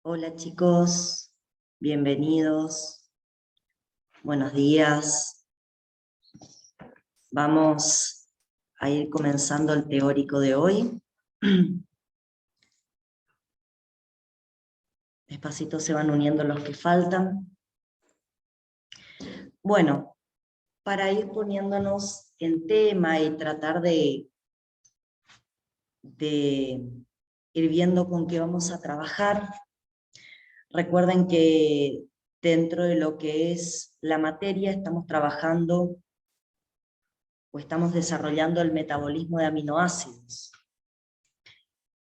Hola chicos, bienvenidos, buenos días. Vamos a ir comenzando el teórico de hoy. Despacito se van uniendo los que faltan. Bueno, para ir poniéndonos en tema y tratar de ir viendo con qué vamos a trabajar, recuerden que dentro de lo que es la materia estamos trabajando o estamos desarrollando el metabolismo de aminoácidos.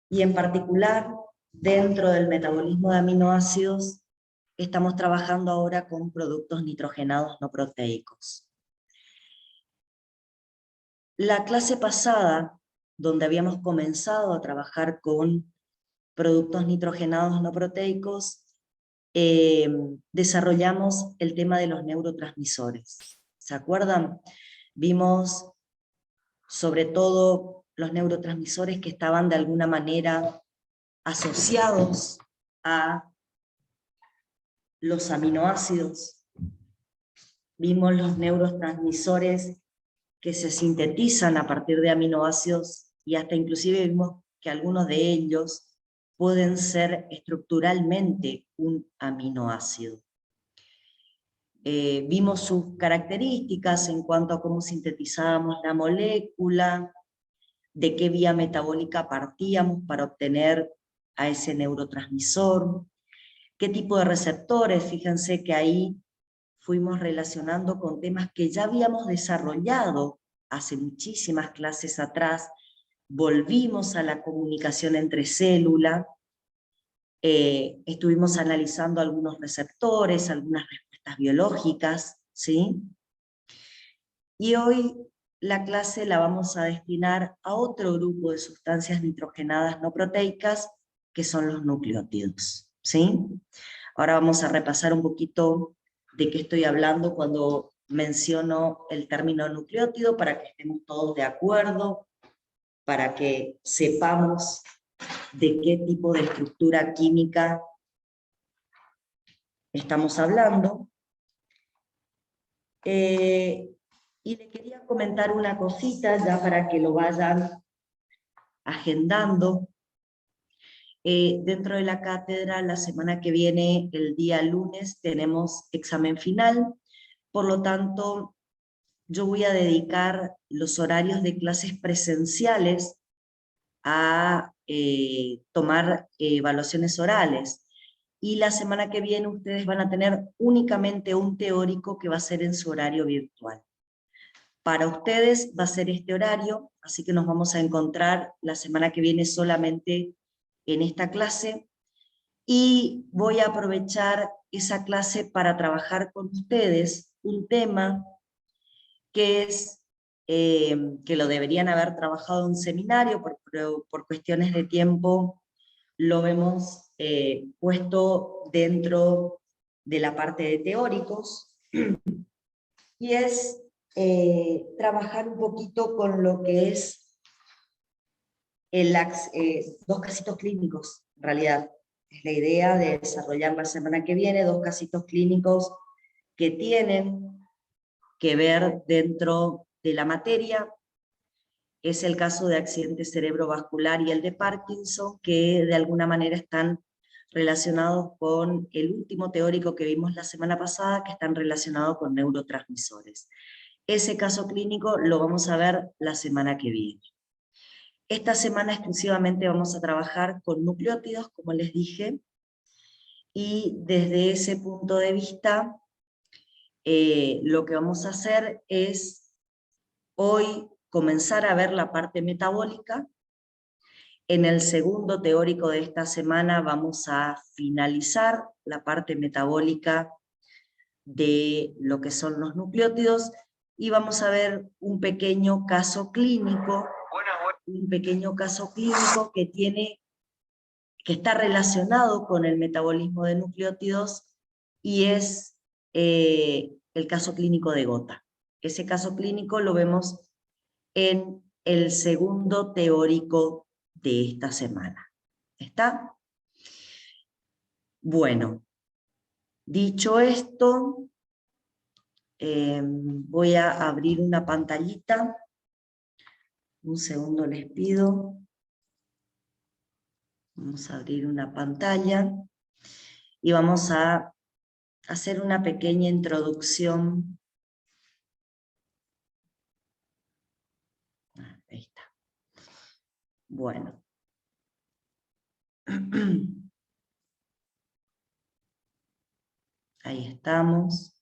Y en particular, dentro del metabolismo de aminoácidos, estamos trabajando ahora con productos nitrogenados no proteicos. La clase pasada, donde habíamos comenzado a trabajar con productos nitrogenados no proteicos, desarrollamos el tema de los neurotransmisores. ¿Se acuerdan? Vimos sobre todo los neurotransmisores que estaban de alguna manera asociados a los aminoácidos. Vimos los neurotransmisores que se sintetizan a partir de aminoácidos y hasta inclusive vimos que algunos de ellos pueden ser estructuralmente un aminoácido. Vimos sus características en cuanto a cómo sintetizábamos la molécula, de qué vía metabólica partíamos para obtener a ese neurotransmisor, qué tipo de receptores. Fíjense que ahí fuimos relacionando con temas que ya habíamos desarrollado hace muchísimas clases atrás. Volvimos a la comunicación entre células, estuvimos analizando algunos receptores, algunas respuestas biológicas, ¿sí? Y hoy la clase la vamos a destinar a otro grupo de sustancias nitrogenadas no proteicas, que son los nucleótidos, ¿sí? Ahora vamos a repasar un poquito de qué estoy hablando cuando menciono el término nucleótido, para que estemos todos de acuerdo, para que sepamos de qué tipo de estructura química estamos hablando. Y le quería comentar una cosita ya para que lo vayan agendando. Dentro de la cátedra, la semana que viene, el día lunes, tenemos examen final. Por lo tanto, yo voy a dedicar los horarios de clases presenciales a tomar evaluaciones orales. Y la semana que viene ustedes van a tener únicamente un teórico que va a ser en su horario virtual. Para ustedes va a ser este horario, así que nos vamos a encontrar la semana que viene solamente en esta clase, y voy a aprovechar esa clase para trabajar con ustedes un tema que es, que lo deberían haber trabajado en seminario, pero por cuestiones de tiempo lo hemos puesto dentro de la parte de teóricos, y es trabajar un poquito con lo que es dos casitos clínicos, en realidad. Es la idea de desarrollar la semana que viene dos casitos clínicos que tienen que ver dentro de la materia. Es el caso de accidente cerebrovascular y el de Parkinson, que de alguna manera están relacionados con el último teórico que vimos la semana pasada, que están relacionados con neurotransmisores. Ese caso clínico lo vamos a ver la semana que viene. Esta semana exclusivamente vamos a trabajar con nucleótidos, como les dije, y desde ese punto de vista, lo que vamos a hacer es hoy comenzar a ver la parte metabólica. En el segundo teórico de esta semana vamos a finalizar la parte metabólica de lo que son los nucleótidos, y vamos a ver un pequeño caso clínico, que está relacionado con el metabolismo de nucleótidos, y es el caso clínico de gota. Ese caso clínico lo vemos en el segundo teórico de esta semana. ¿Está? Bueno, dicho esto, voy a abrir una pantallita. Un segundo les pido. Vamos a abrir una pantalla y vamos a hacer una pequeña introducción. Ahí está. Bueno. Ahí estamos.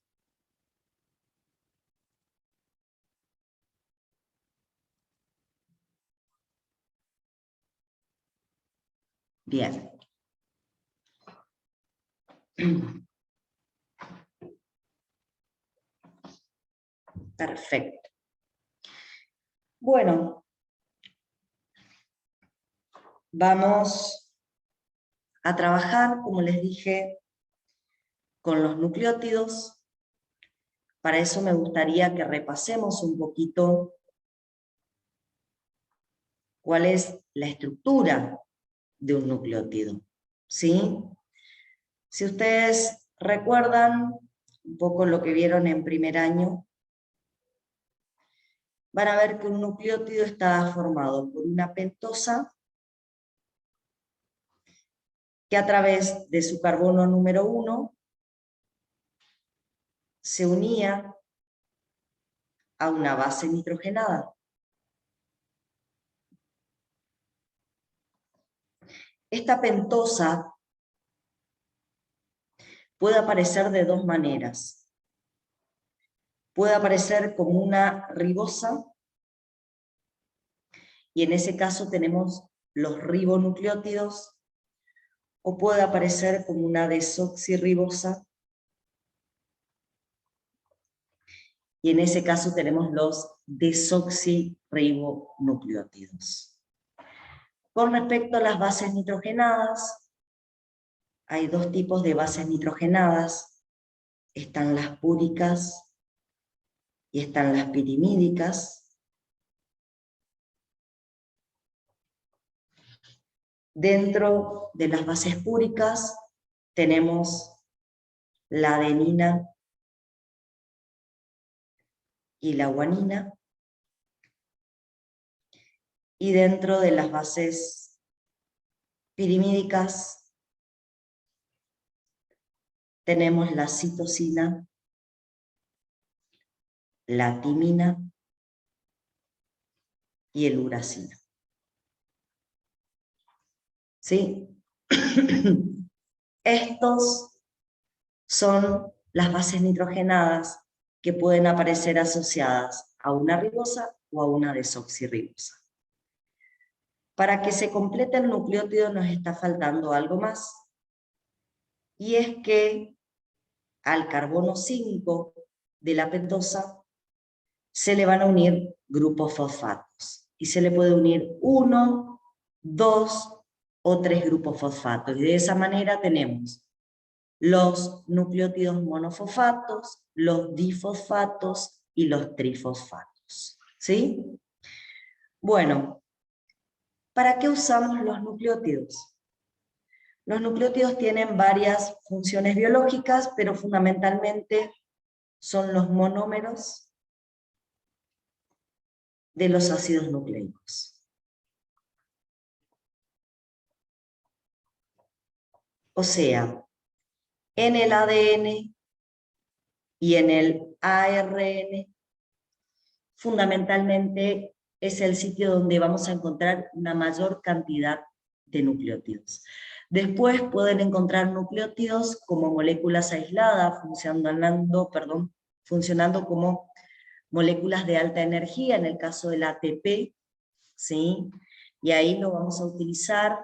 Bien. Perfecto. Bueno, vamos a trabajar, como les dije, con los nucleótidos. Para eso me gustaría que repasemos un poquito cuál es la estructura de un nucleótido, ¿sí? Si ustedes recuerdan un poco lo que vieron en primer año, van a ver que un nucleótido está formado por una pentosa que a través de su carbono número 1 se unía a una base nitrogenada. Esta pentosa puede aparecer de dos maneras. Puede aparecer como una ribosa, y en ese caso tenemos los ribonucleótidos, o puede aparecer como una desoxirribosa, y en ese caso tenemos los desoxirribonucleótidos. Con respecto a las bases nitrogenadas, hay dos tipos de bases nitrogenadas. Están las púricas y están las pirimídicas. Dentro de las bases púricas tenemos la adenina y la guanina, y dentro de las bases pirimídicas tenemos la citosina, la timina y el uracilo. ¿Sí? Estos son las bases nitrogenadas que pueden aparecer asociadas a una ribosa o a una desoxirribosa. Para que se complete el nucleótido nos está faltando algo más, y es que al carbono 5 de la pentosa se le van a unir grupos fosfatos, y se le puede unir 1, 2 o 3 grupos fosfatos, y de esa manera tenemos los nucleótidos monofosfatos, los difosfatos y los trifosfatos. ¿Sí? Bueno, ¿para qué usamos los nucleótidos? Los nucleótidos tienen varias funciones biológicas, pero fundamentalmente son los monómeros de los ácidos nucleicos. O sea, en el ADN y en el ARN, fundamentalmente es el sitio donde vamos a encontrar una mayor cantidad de nucleótidos. Después pueden encontrar nucleótidos como moléculas aisladas, funcionando como moléculas de alta energía, en el caso del ATP, ¿sí? Y ahí lo vamos a utilizar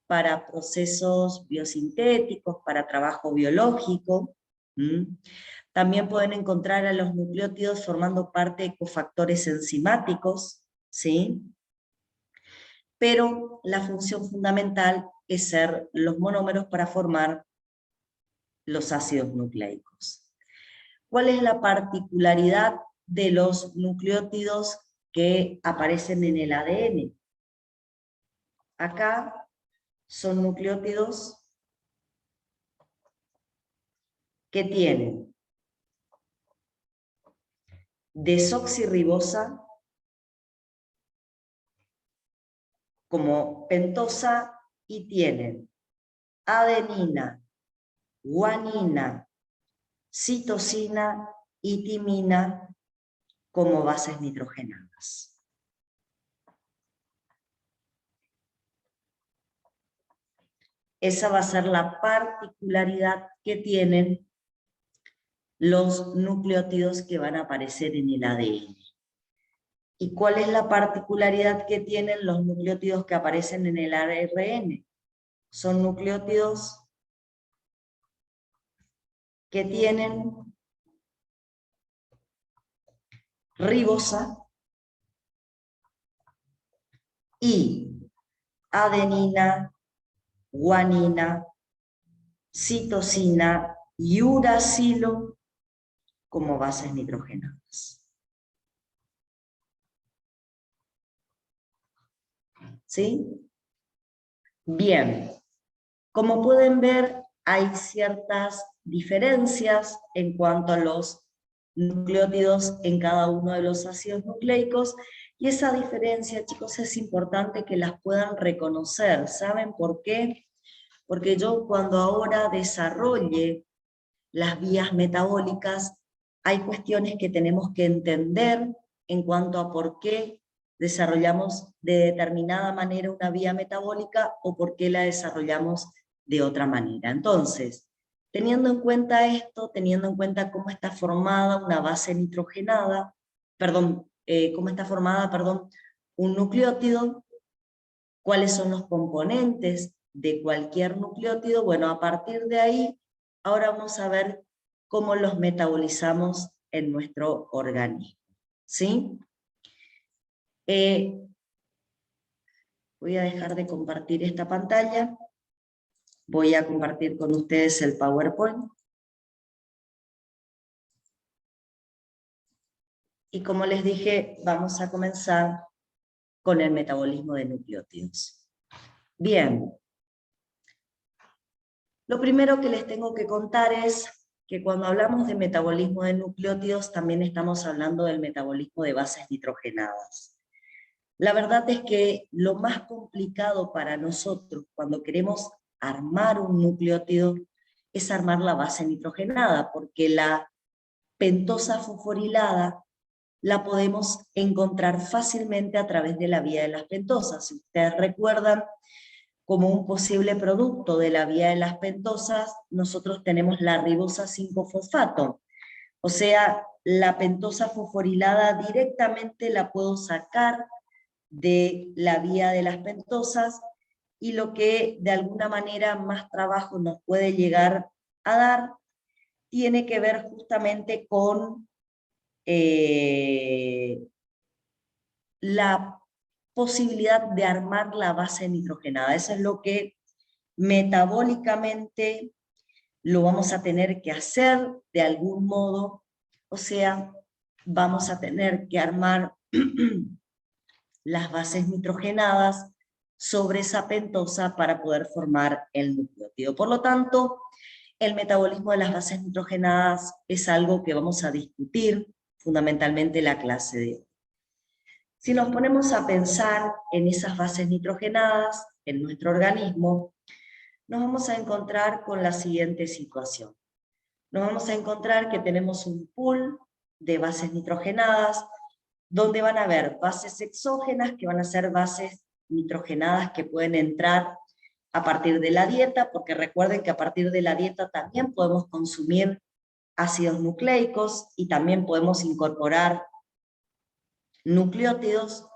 para procesos biosintéticos, para trabajo biológico. También pueden encontrar a los nucleótidos formando parte de cofactores enzimáticos, ¿sí? Pero la función fundamental es ser los monómeros para formar los ácidos nucleicos. ¿Cuál es la particularidad de los nucleótidos que aparecen en el ADN? Acá son nucleótidos que tienen desoxirribosa como pentosa y tienen adenina, guanina, citosina y timina como bases nitrogenadas. Esa va a ser la particularidad que tienen los nucleótidos que van a aparecer en el ADN. ¿Y cuál es la particularidad que tienen los nucleótidos que aparecen en el ARN? Son nucleótidos que tienen ribosa y adenina, guanina, citosina y uracilo como bases nitrogenadas. ¿Sí? Bien, como pueden ver, hay ciertas diferencias en cuanto a los nucleótidos en cada uno de los ácidos nucleicos, y esa diferencia, chicos, es importante que las puedan reconocer. ¿Saben por qué? Porque yo cuando ahora desarrolle las vías metabólicas, hay cuestiones que tenemos que entender en cuanto a por qué desarrollamos de determinada manera una vía metabólica o por qué la desarrollamos de otra manera. Entonces, teniendo en cuenta esto, teniendo en cuenta cómo está formada una base nitrogenada, cómo está formada, un nucleótido, cuáles son los componentes de cualquier nucleótido, bueno, a partir de ahí, ahora vamos a ver cómo los metabolizamos en nuestro organismo, ¿sí? Voy a dejar de compartir esta pantalla, voy a compartir con ustedes el PowerPoint. Y como les dije, vamos a comenzar con el metabolismo de nucleótidos. Bien. Lo primero que les tengo que contar es que cuando hablamos de metabolismo de nucleótidos, también estamos hablando del metabolismo de bases nitrogenadas. La verdad es que lo más complicado para nosotros cuando queremos armar un nucleótido es armar la base nitrogenada, porque la pentosa fosforilada la podemos encontrar fácilmente a través de la vía de las pentosas. Si ustedes recuerdan, como un posible producto de la vía de las pentosas, nosotros tenemos la ribosa 5-fosfato. O sea, la pentosa fosforilada directamente la puedo sacar de la vía de las pentosas, y lo que de alguna manera más trabajo nos puede llegar a dar tiene que ver justamente con la posibilidad de armar la base nitrogenada. Eso es lo que metabólicamente lo vamos a tener que hacer de algún modo, o sea, vamos a tener que armar las bases nitrogenadas sobre esa pentosa para poder formar el nucleótido. Por lo tanto, el metabolismo de las bases nitrogenadas es algo que vamos a discutir fundamentalmente en la clase de hoy. Si nos ponemos a pensar en esas bases nitrogenadas en nuestro organismo, nos vamos a encontrar con la siguiente situación. Nos vamos a encontrar que tenemos un pool de bases nitrogenadas, donde van a haber bases exógenas, que van a ser bases nitrogenadas que pueden entrar a partir de la dieta, porque recuerden que a partir de la dieta también podemos consumir ácidos nucleicos y también podemos incorporar nucleótidos,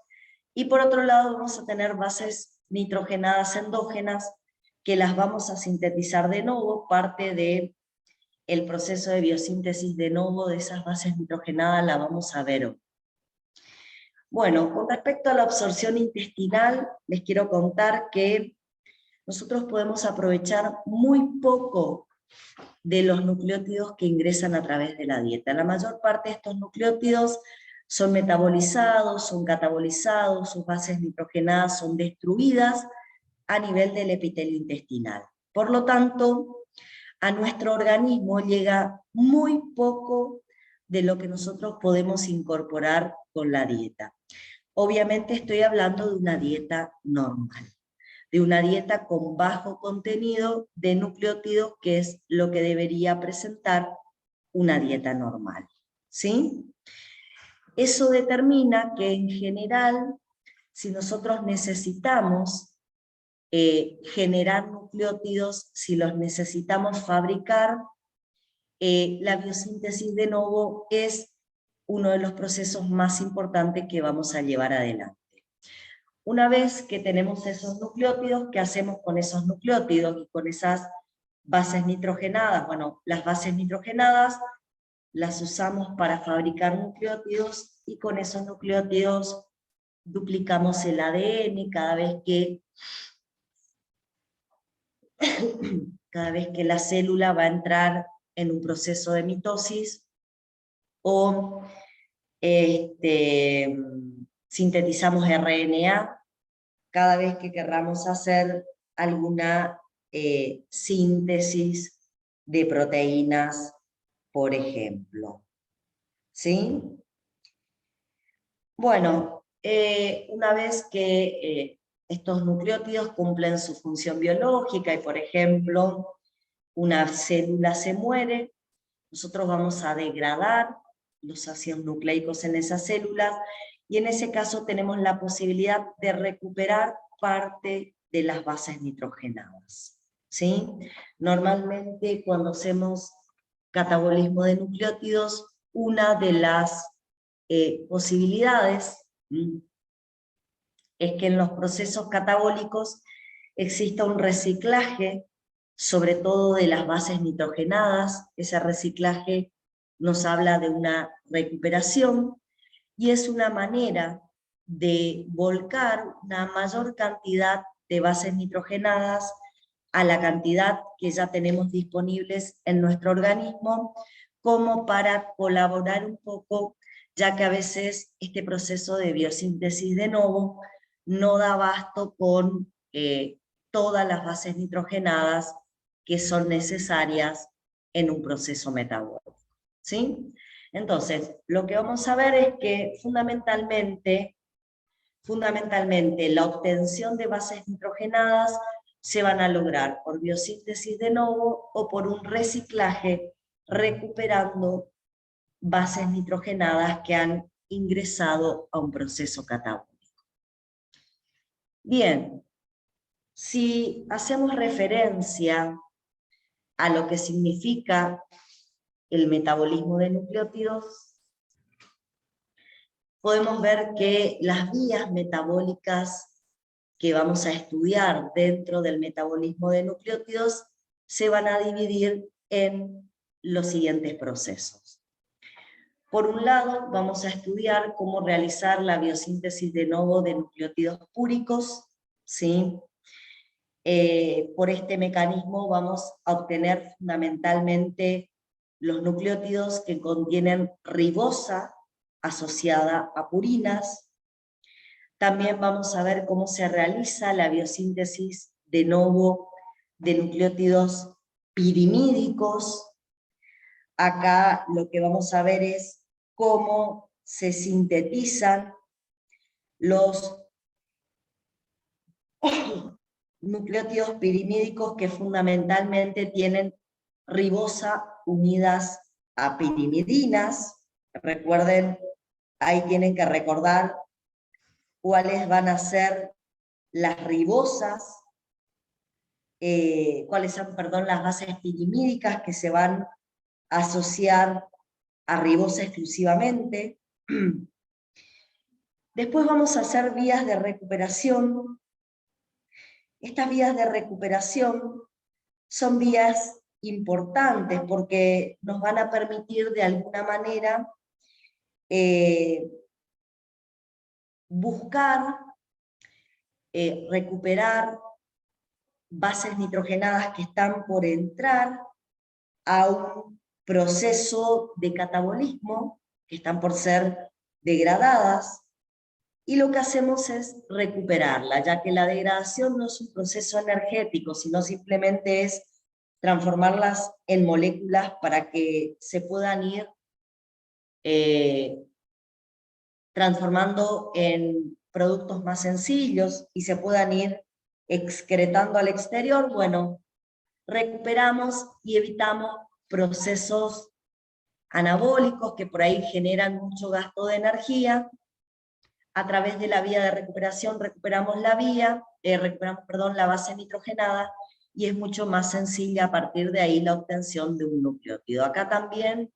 y por otro lado vamos a tener bases nitrogenadas endógenas que las vamos a sintetizar de nuevo, parte de el proceso de biosíntesis de novo de esas bases nitrogenadas la vamos a ver hoy. Bueno, con respecto a la absorción intestinal, les quiero contar que nosotros podemos aprovechar muy poco de los nucleótidos que ingresan a través de la dieta. La mayor parte de estos nucleótidos son metabolizados, son catabolizados, sus bases nitrogenadas son destruidas a nivel del epitelio intestinal. Por lo tanto, a nuestro organismo llega muy poco de lo que nosotros podemos incorporar con la dieta. Obviamente estoy hablando de una dieta normal, de una dieta con bajo contenido de nucleótidos, que es lo que debería presentar una dieta normal, ¿sí? Eso determina que en general, si nosotros necesitamos generar nucleótidos, si los necesitamos fabricar, la biosíntesis de novo es uno de los procesos más importantes que vamos a llevar adelante. Una vez que tenemos esos nucleótidos, ¿qué hacemos con esos nucleótidos y con esas bases nitrogenadas? Bueno, las bases nitrogenadas las usamos para fabricar nucleótidos, y con esos nucleótidos duplicamos el ADN cada vez que la célula va a entrar en un proceso de mitosis o sintetizamos RNA cada vez que querramos hacer alguna síntesis de proteínas, por ejemplo. ¿Sí? Bueno, una vez que estos nucleótidos cumplen su función biológica y, por ejemplo, una célula se muere, nosotros vamos a degradar los ácidos nucleicos en esas células, y en ese caso tenemos la posibilidad de recuperar parte de las bases nitrogenadas, ¿sí? Normalmente cuando hacemos catabolismo de nucleótidos, una de las posibilidades es que en los procesos catabólicos exista un reciclaje, sobre todo de las bases nitrogenadas. Ese reciclaje nos habla de una recuperación, y es una manera de volcar una mayor cantidad de bases nitrogenadas a la cantidad que ya tenemos disponibles en nuestro organismo, como para colaborar un poco, ya que a veces este proceso de biosíntesis de novo no da abasto con todas las bases nitrogenadas que son necesarias en un proceso metabólico, ¿sí? Entonces, lo que vamos a ver es que fundamentalmente la obtención de bases nitrogenadas se van a lograr por biosíntesis de novo o por un reciclaje, recuperando bases nitrogenadas que han ingresado a un proceso catabólico. Bien, si hacemos referencia a lo que significa el metabolismo de nucleótidos, podemos ver que las vías metabólicas que vamos a estudiar dentro del metabolismo de nucleótidos se van a dividir en los siguientes procesos. Por un lado, vamos a estudiar cómo realizar la biosíntesis de novo de nucleótidos púricos, ¿sí? Por este mecanismo vamos a obtener fundamentalmente los nucleótidos que contienen ribosa asociada a purinas. También vamos a ver cómo se realiza la biosíntesis de novo de nucleótidos pirimídicos. Acá lo que vamos a ver es cómo se sintetizan los nucleótidos pirimídicos, que fundamentalmente tienen ribosa unidas a pirimidinas. Recuerden, ahí tienen que recordar cuáles van a ser las ribosas, cuáles son, perdón, las bases pirimídicas que se van a asociar a ribosa exclusivamente. Después vamos a hacer vías de recuperación. Estas vías de recuperación son vías importantes porque nos van a permitir de alguna manera buscar, recuperar bases nitrogenadas que están por entrar a un proceso de catabolismo, que están por ser degradadas, y lo que hacemos es recuperarla, ya que la degradación no es un proceso energético, sino simplemente es transformarlas en moléculas para que se puedan ir transformando en productos más sencillos y se puedan ir excretando al exterior, bueno, recuperamos y evitamos procesos anabólicos que por ahí generan mucho gasto de energía. A través de la vía de recuperación recuperamos la base nitrogenada, y es mucho más sencilla a partir de ahí la obtención de un nucleótido. Acá también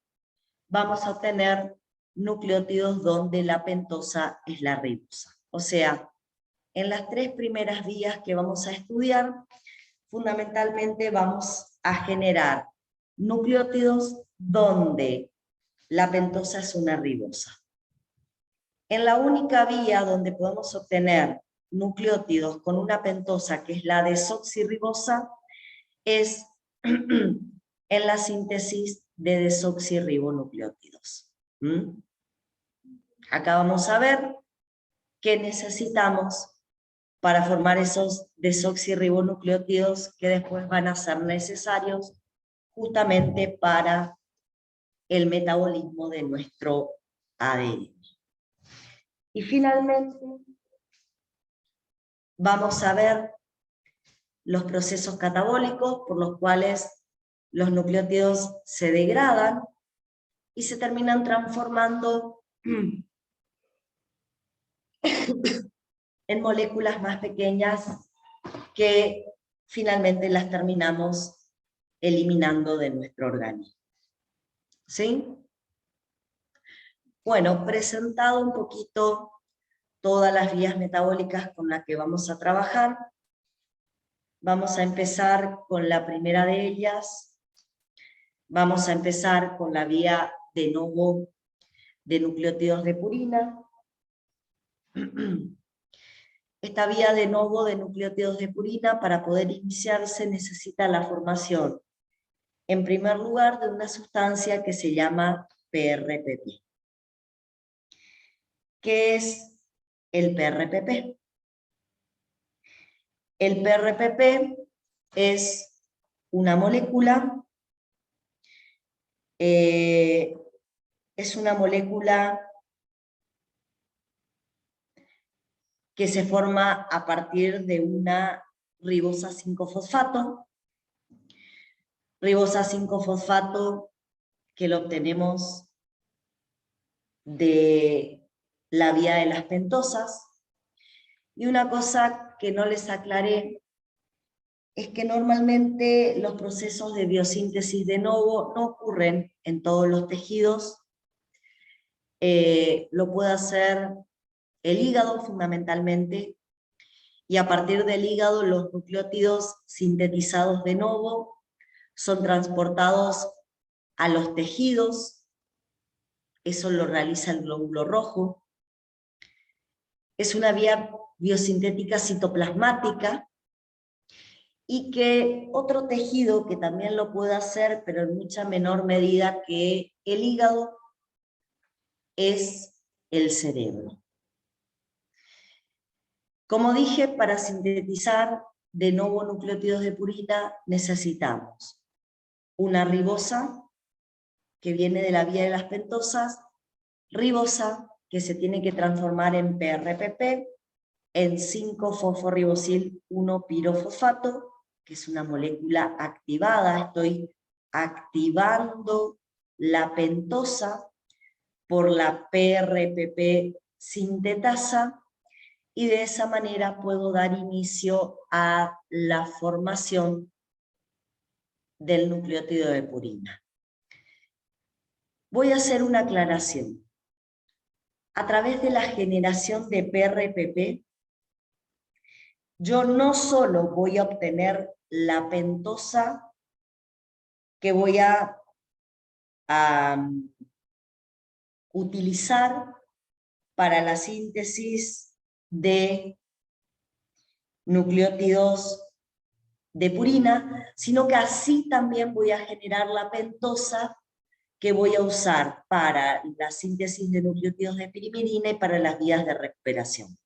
vamos a obtener nucleótidos donde la pentosa es la ribosa. O sea, en las 3 primeras vías que vamos a estudiar, fundamentalmente vamos a generar nucleótidos donde la pentosa es una ribosa. En la única vía donde podemos obtener nucleótidos con una pentosa, que es la desoxirribosa, es en la síntesis de desoxirribonucleótidos. Acá vamos a ver qué necesitamos para formar esos desoxirribonucleótidos que después van a ser necesarios justamente para el metabolismo de nuestro ADN. Y finalmente vamos a ver los procesos catabólicos por los cuales los nucleótidos se degradan y se terminan transformando en moléculas más pequeñas que finalmente las terminamos eliminando de nuestro organismo. ¿Sí? Bueno, presentado un poquito todas las vías metabólicas con las que vamos a trabajar, vamos a empezar con la primera de ellas. Vamos a empezar con la vía de novo de nucleótidos de purina. Esta vía de novo de nucleótidos de purina, para poder iniciarse, necesita la formación, en primer lugar, de una sustancia que se llama PRPP. ¿Qué es el PRPP? El PRPP es una molécula, que se forma a partir de una ribosa 5-fosfato. Ribosa 5-fosfato que lo obtenemos de la vía de las pentosas. Y una cosa que no les aclaré es que normalmente los procesos de biosíntesis de novo no ocurren en todos los tejidos. Lo puede hacer el hígado fundamentalmente, y a partir del hígado los nucleótidos sintetizados de novo son transportados a los tejidos. Eso lo realiza el glóbulo rojo. Es una vía biosintética citoplasmática, y que otro tejido que también lo puede hacer, pero en mucha menor medida que el hígado, es el cerebro. Como dije, para sintetizar de novo nucleótidos de purina necesitamos una ribosa, que viene de la vía de las pentosas, ribosa, que se tiene que transformar en PRPP, en 5-fosforibosil 1-pirofosfato, que es una molécula activada. Estoy activando la pentosa por la PRPP sintetasa, y de esa manera puedo dar inicio a la formación del nucleótido de purina. Voy a hacer una aclaración. A través de la generación de PRPP, yo no solo voy a obtener la pentosa que voy a utilizar para la síntesis de nucleótidos de purina, sino que así también voy a generar la pentosa que voy a usar para la síntesis de nucleótidos de pirimidina y para las vías de recuperación.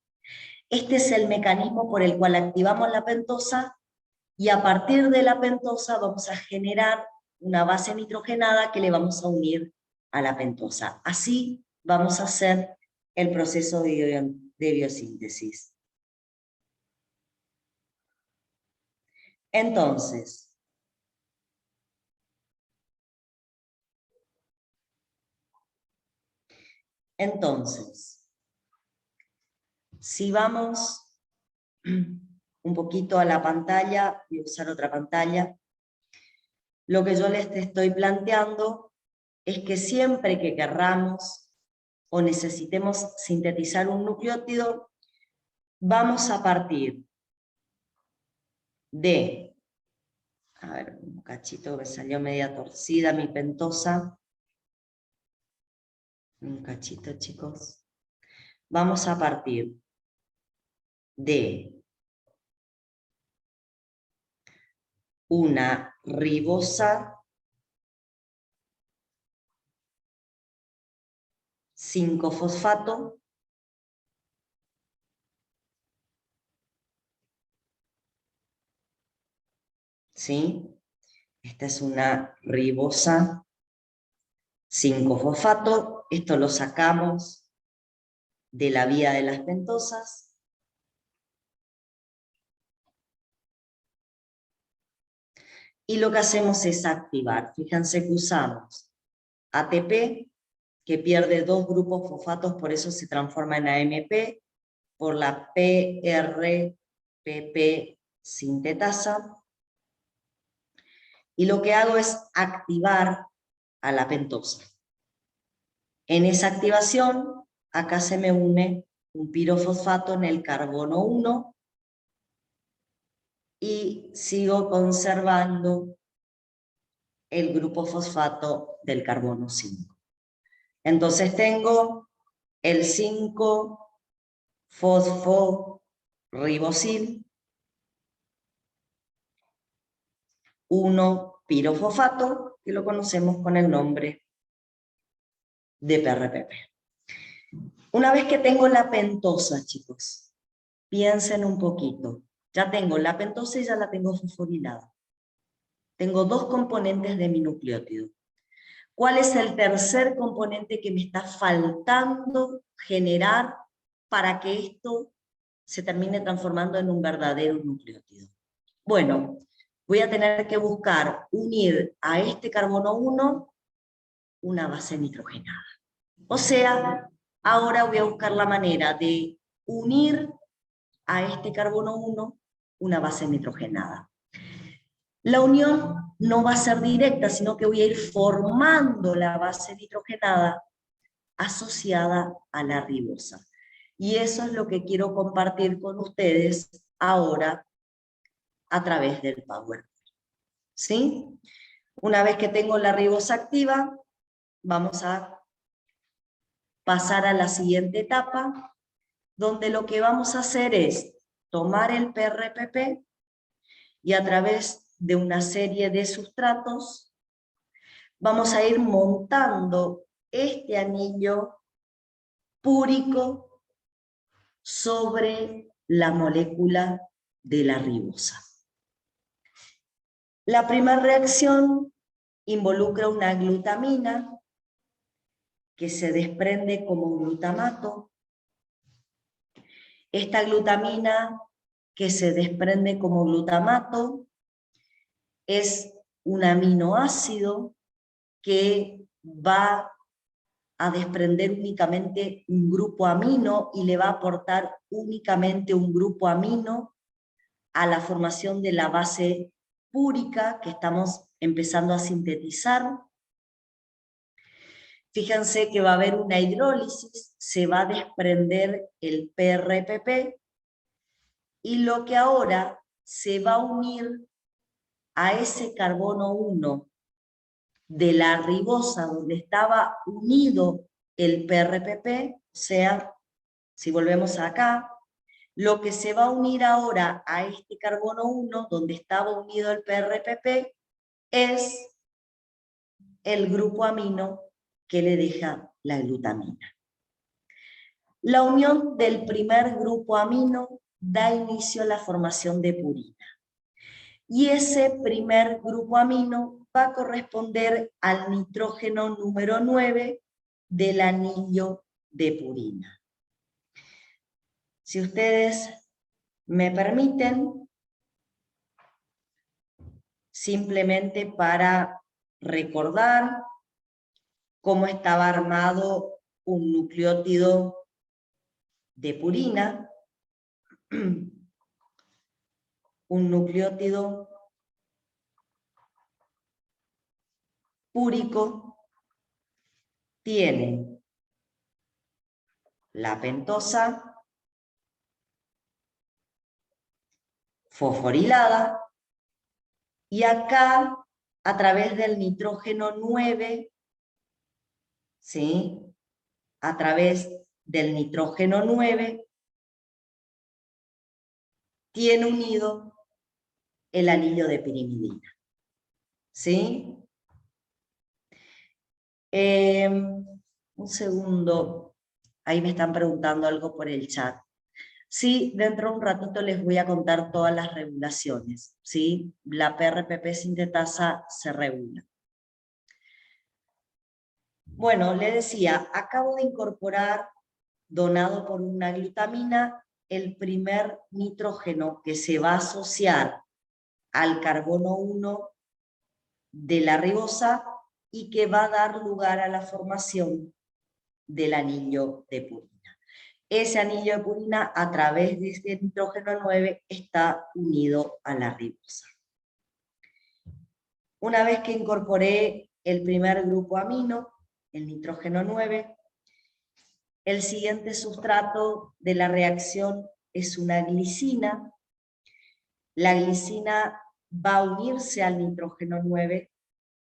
Este es el mecanismo por el cual activamos la pentosa y a partir de la pentosa vamos a generar una base nitrogenada que le vamos a unir a la pentosa. Así vamos a hacer el proceso de biosíntesis. Entonces, si vamos un poquito a la pantalla, voy a usar otra pantalla, lo que yo les estoy planteando es que siempre que querramos o necesitemos sintetizar un nucleótido, vamos a partir de, a ver, un cachito que salió media torcida mi pentosa, un cachito, chicos. Vamos a partir de una ribosa 5-fosfato, ¿sí? Esta es una ribosa 5-fosfato, esto lo sacamos de la vía de las pentosas. Y lo que hacemos es activar. Fíjense que usamos ATP, que pierde 2 grupos fosfatos, por eso se transforma en AMP, por la PRPP sintetasa. Y lo que hago es activar a la pentosa. En esa activación, acá se me une un pirofosfato en el carbono 1 y sigo conservando el grupo fosfato del carbono 5. Entonces tengo el 5-fosforibosil, 1-pirofosfato, que lo conocemos con el nombre de PRPP. Una vez que tengo la pentosa, chicos, piensen un poquito. Ya tengo la pentosa y ya la tengo fosforilada. Tengo 2 componentes de mi nucleótido. ¿Cuál es el tercer componente que me está faltando generar para que esto se termine transformando en un verdadero nucleótido? Bueno, voy a tener que buscar unir a este carbono 1 una base nitrogenada. O sea, ahora voy a buscar la manera de unir a este carbono 1 una base nitrogenada. La unión no va a ser directa, sino que voy a ir formando la base nitrogenada asociada a la ribosa. Y eso es lo que quiero compartir con ustedes ahora a través del PowerPoint. ¿Sí? Una vez que tengo la ribosa activa, vamos a pasar a la siguiente etapa, donde lo que vamos a hacer es tomar el PRPP y a través de una serie de sustratos vamos a ir montando este anillo púrico sobre la molécula de la ribosa. La primera reacción involucra una glutamina que se desprende como glutamato. Esta glutamina que se desprende como glutamato es un aminoácido que va a desprender únicamente un grupo amino y le va a aportar únicamente un grupo amino a la formación de la base púrica que estamos empezando a sintetizar. Fíjense que va a haber una hidrólisis, se va a desprender el PRPP y lo que ahora se va a unir a ese carbono 1 de la ribosa donde estaba unido el PRPP, o sea, si volvemos acá, lo que se va a unir ahora a este carbono 1 donde estaba unido el PRPP es el grupo amino que le deja la glutamina. La unión del primer grupo amino da inicio a la formación de purina. y ese primer grupo amino va a corresponder al nitrógeno número 9 del anillo de purina. Si ustedes me permiten, simplemente para recordar cómo estaba armado un nucleótido de purina, un nucleótido púrico tiene la pentosa fosforilada y acá a través del nitrógeno 9, ¿sí? A través del nitrógeno 9 tiene unido el anillo de pirimidina, ¿sí? Un segundo, ahí me están preguntando algo por el chat. Sí, dentro de un ratito les voy a contar todas las regulaciones, ¿sí? La PRPP sintetasa se regula. Bueno, le decía, acabo de incorporar, donado por una glutamina, el primer nitrógeno que se va a asociar al carbono 1 de la ribosa y que va a dar lugar a la formación del anillo de purina. Ese anillo de purina, a través de este nitrógeno 9, está unido a la ribosa. Una vez que incorporé el primer grupo amino, el nitrógeno 9, el siguiente sustrato de la reacción es una glicina. La glicina va a unirse al nitrógeno 9.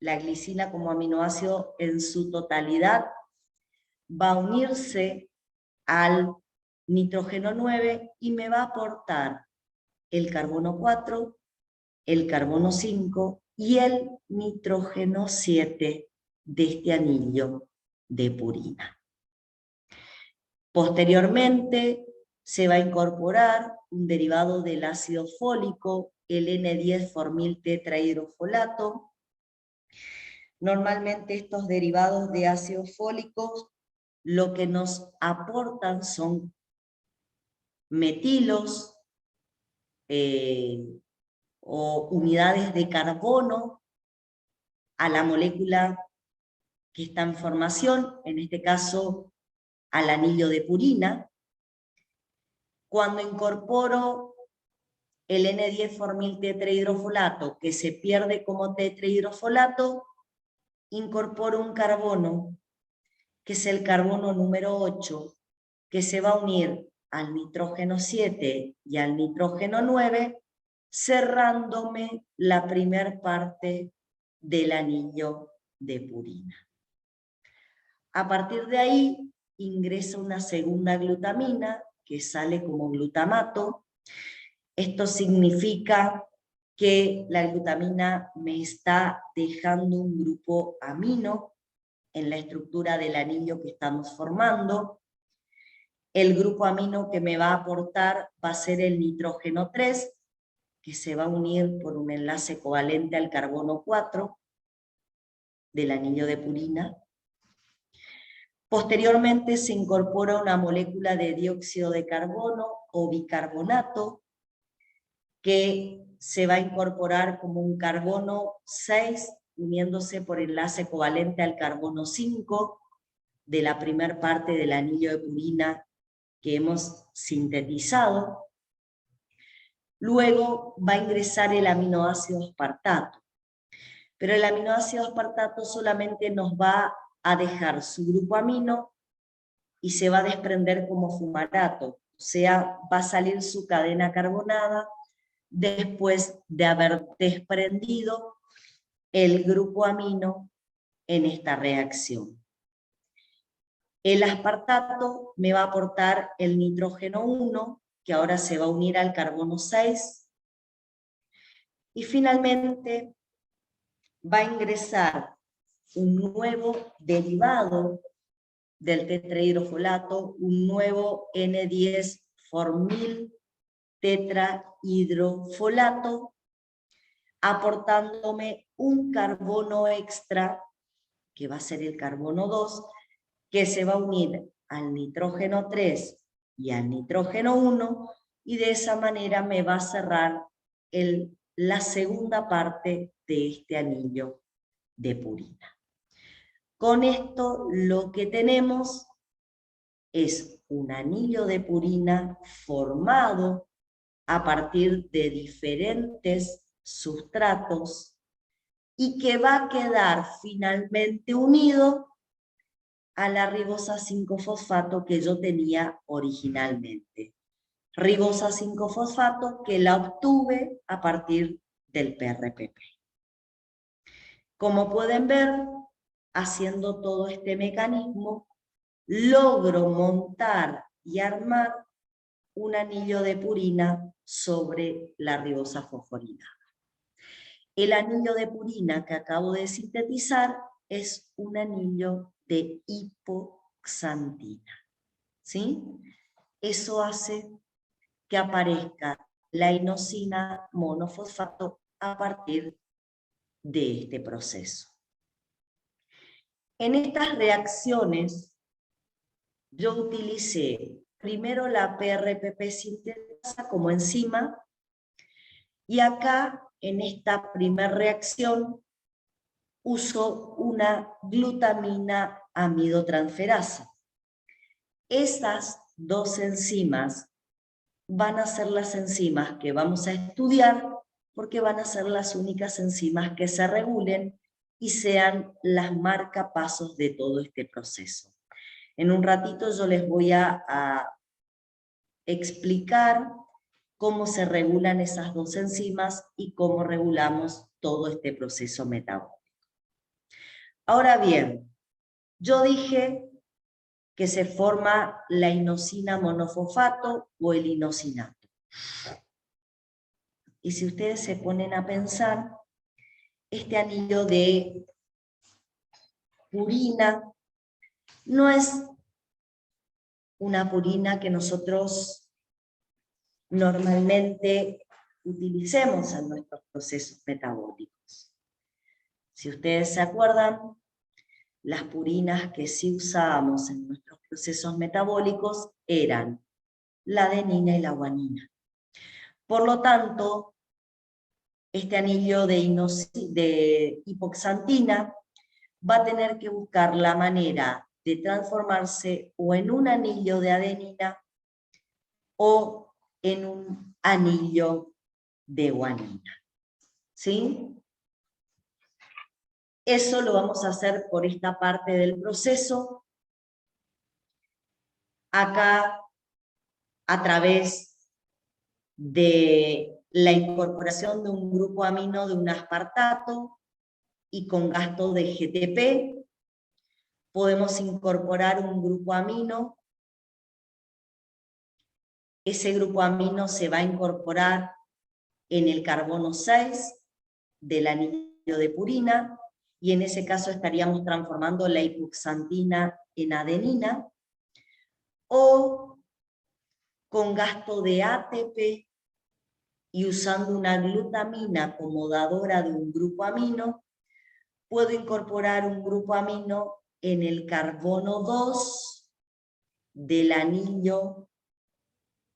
La glicina como aminoácido en su totalidad va a unirse al nitrógeno 9 y me va a aportar el carbono 4, el carbono 5 y el nitrógeno 7 de este anillo de purina. Posteriormente se va a incorporar un derivado del ácido fólico, el N10-formil tetrahidrofolato. Normalmente estos derivados de ácidos fólicos lo que nos aportan son metilos o unidades de carbono a la molécula que está en formación, en este caso al anillo de purina. Cuando incorporo el N10-formil tetrahidrofolato, que se pierde como tetrahidrofolato, incorporo un carbono, que es el carbono número 8, que se va a unir al nitrógeno 7 y al nitrógeno 9, cerrándome la primer parte del anillo de purina. A partir de ahí ingresa una segunda glutamina que sale como glutamato. Esto significa que la glutamina me está dejando un grupo amino en la estructura del anillo que estamos formando. El grupo amino que me va a aportar va a ser el nitrógeno 3, que se va a unir por un enlace covalente al carbono 4 del anillo de purina. Posteriormente se incorpora una molécula de dióxido de carbono o bicarbonato que se va a incorporar como un carbono 6 uniéndose por enlace covalente al carbono 5 de la primera parte del anillo de purina que hemos sintetizado. Luego va a ingresar el aminoácido aspartato. Pero el aminoácido aspartato solamente nos va a dejar su grupo amino y se va a desprender como fumarato, o sea, va a salir su cadena carbonada después de haber desprendido el grupo amino en esta reacción. El aspartato me va a aportar el nitrógeno 1, que ahora se va a unir al carbono 6, y finalmente va a ingresar un nuevo derivado del tetrahidrofolato, un nuevo N10-formil tetrahidrofolato, aportándome un carbono extra, que va a ser el carbono 2, que se va a unir al nitrógeno 3 y al nitrógeno 1, y de esa manera me va a cerrar la segunda parte de este anillo de purina. Con esto lo que tenemos es un anillo de purina formado a partir de diferentes sustratos y que va a quedar finalmente unido a la ribosa 5-fosfato que yo tenía originalmente. Ribosa 5-fosfato que la obtuve a partir del PRPP. Como pueden ver, haciendo todo este mecanismo, logro montar y armar un anillo de purina sobre la ribosa fosforinada. El anillo de purina que acabo de sintetizar es un anillo de hipoxantina, ¿sí? Eso hace que aparezca la inosina monofosfato a partir de este proceso. En estas reacciones, yo utilicé primero la PRPP sintetasa como enzima, y acá, en esta primera reacción, uso una glutamina amidotransferasa. Estas dos enzimas van a ser las enzimas que vamos a estudiar, porque van a ser las únicas enzimas que se regulen y sean las marcapasos de todo este proceso. En un ratito yo les voy a explicar cómo se regulan esas dos enzimas y cómo regulamos todo este proceso metabólico. Ahora bien, yo dije que se forma la inosina monofosfato o el inosinato. Y si ustedes se ponen a pensar, este anillo de purina no es una purina que nosotros normalmente utilicemos en nuestros procesos metabólicos. Si ustedes se acuerdan, las purinas que sí usábamos en nuestros procesos metabólicos eran la adenina y la guanina. Por lo tanto, este anillo de hipoxantina va a tener que buscar la manera de transformarse o en un anillo de adenina o en un anillo de guanina. ¿Sí? Eso lo vamos a hacer por esta parte del proceso. Acá, a través de la incorporación de un grupo amino de un aspartato y con gasto de GTP, podemos incorporar un grupo amino. Ese grupo amino se va a incorporar en el carbono 6 del anillo de purina, y en ese caso estaríamos transformando la hipoxantina en adenina, o con gasto de ATP y usando una glutamina como dadora de un grupo amino, puedo incorporar un grupo amino en el carbono 2 del anillo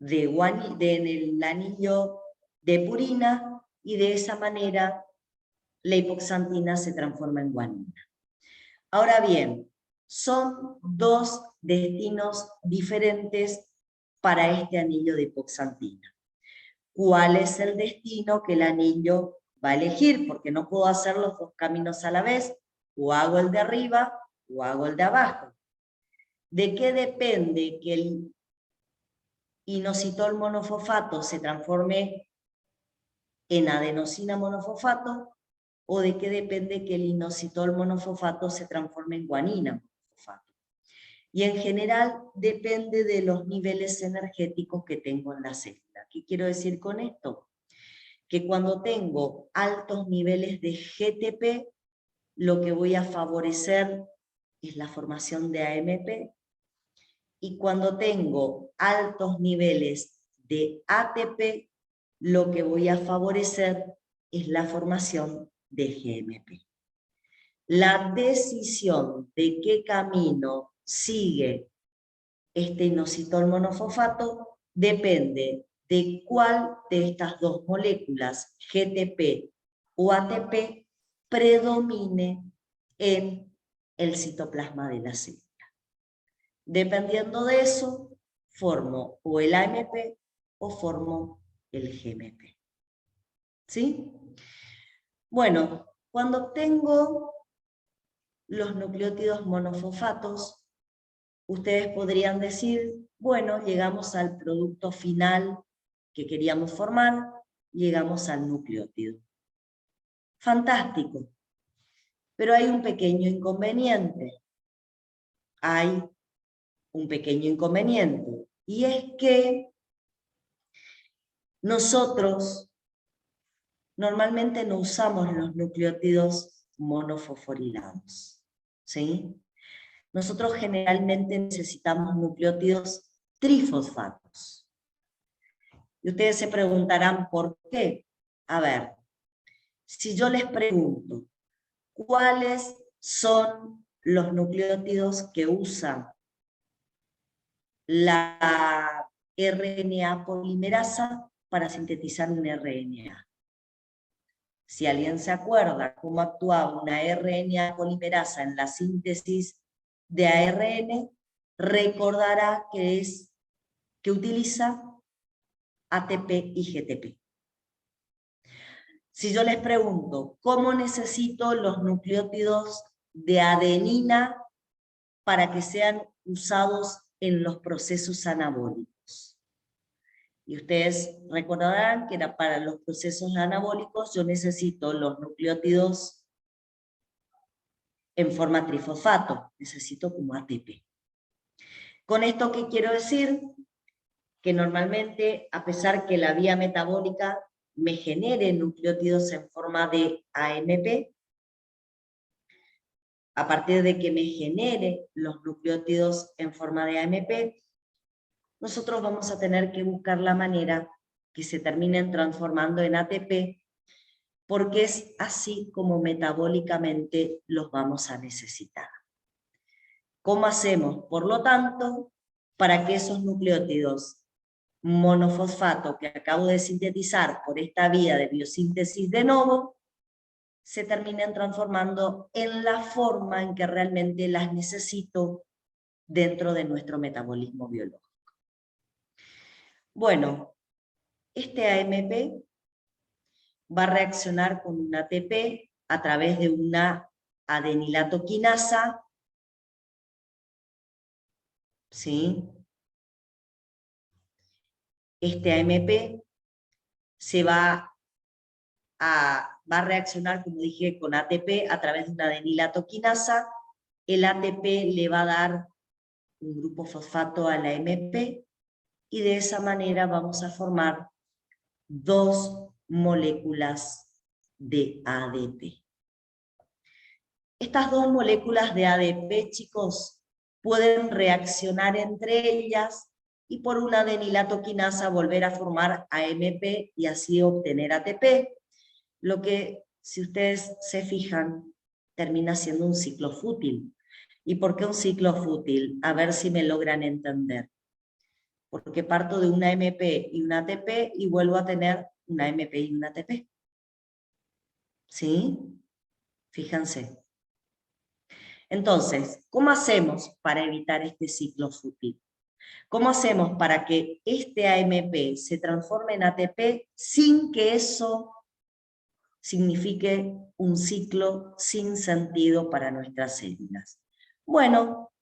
en el anillo de purina, y de esa manera la hipoxantina se transforma en guanina. Ahora bien, son dos destinos diferentes para este anillo de hipoxantina. ¿Cuál es el destino que el anillo va a elegir? Porque no puedo hacer los dos caminos a la vez, o hago el de arriba o hago el de abajo. ¿De qué depende que el inositol monofosfato se transforme en adenosina monofosfato? ¿O de qué depende que el inositol monofosfato se transforme en guanina monofosfato? Y en general depende de los niveles energéticos que tengo en la célula. ¿Qué quiero decir con esto? Que cuando tengo altos niveles de GTP, lo que voy a favorecer es la formación de AMP, y cuando tengo altos niveles de ATP, lo que voy a favorecer es la formación de GMP. La decisión de qué camino sigue este inositol monofosfato depende de cuál de estas dos moléculas, GTP o ATP, predomine en el citoplasma de la célula. Dependiendo de eso, formo o el AMP o formo el GMP. ¿Sí? Bueno, cuando obtengo los nucleótidos monofosfatos, ustedes podrían decir, bueno, llegamos al producto final que queríamos formar, llegamos al nucleótido. Fantástico. Pero hay un pequeño inconveniente. Hay un pequeño inconveniente. Y es que nosotros normalmente no usamos los nucleótidos monofosforilados. ¿Sí? Nosotros generalmente necesitamos nucleótidos trifosfatos. Y ustedes se preguntarán por qué. A ver, si yo les pregunto, ¿cuáles son los nucleótidos que usan la RNA polimerasa para sintetizar un RNA? Si alguien se acuerda cómo actuaba una RNA polimerasa en la síntesis de ARN, recordará que utiliza ATP y GTP. Si yo les pregunto, ¿cómo necesito los nucleótidos de adenina para que sean usados en los procesos anabólicos? Y ustedes recordarán que para los procesos anabólicos yo necesito los nucleótidos en forma trifosfato, necesito como ATP. ¿Con esto qué quiero decir? Que normalmente, a pesar que la vía metabólica me genere nucleótidos en forma de AMP, a partir de que me genere los nucleótidos en forma de AMP, nosotros vamos a tener que buscar la manera que se terminen transformando en ATP, porque es así como metabólicamente los vamos a necesitar. ¿Cómo hacemos, por lo tanto, para que esos nucleótidos monofosfato que acabo de sintetizar por esta vía de biosíntesis de novo, se terminen transformando en la forma en que realmente las necesito dentro de nuestro metabolismo biológico? Bueno, este AMP va a reaccionar con un ATP a través de una adenilatoquinasa, ¿sí? Este AMP va a reaccionar, como dije, con ATP a través de una adenilatoquinasa. El ATP le va a dar un grupo fosfato a la AMP y de esa manera vamos a formar dos moléculas de ADP. Estas dos moléculas de ADP, chicos, pueden reaccionar entre ellas y por una adenilatoquinasa volver a formar AMP y así obtener ATP, lo que, si ustedes se fijan, termina siendo un ciclo fútil. ¿Y por qué un ciclo fútil? A ver si me logran entender. Porque parto de una AMP y una ATP y vuelvo a tener una AMP y una ATP. ¿Sí? Fíjense. Entonces, ¿cómo hacemos para evitar este ciclo fútil? ¿Cómo hacemos para que este AMP se transforme en ATP sin que eso signifique un ciclo sin sentido para nuestras células? Bueno,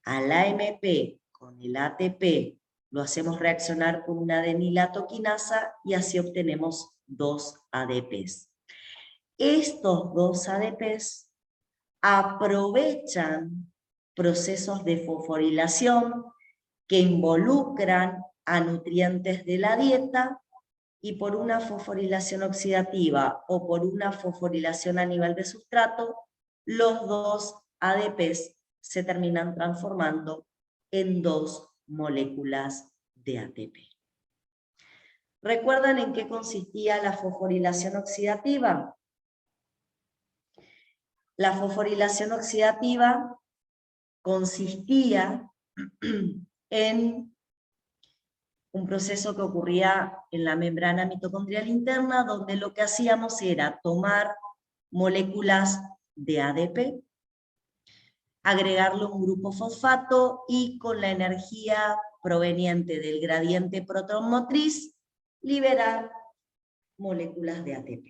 al AMP con el ATP lo hacemos reaccionar con una adenilatoquinasa y así obtenemos dos ADPs. Estos dos ADPs aprovechan procesos de fosforilación que involucran a nutrientes de la dieta y por una fosforilación oxidativa o por una fosforilación a nivel de sustrato, los dos ADPs se terminan transformando en dos moléculas de ATP. ¿Recuerdan en qué consistía la fosforilación oxidativa? La fosforilación oxidativa consistía en un proceso que ocurría en la membrana mitocondrial interna, donde lo que hacíamos era tomar moléculas de ADP, agregarle un grupo fosfato y con la energía proveniente del gradiente protonmotriz, liberar moléculas de ATP.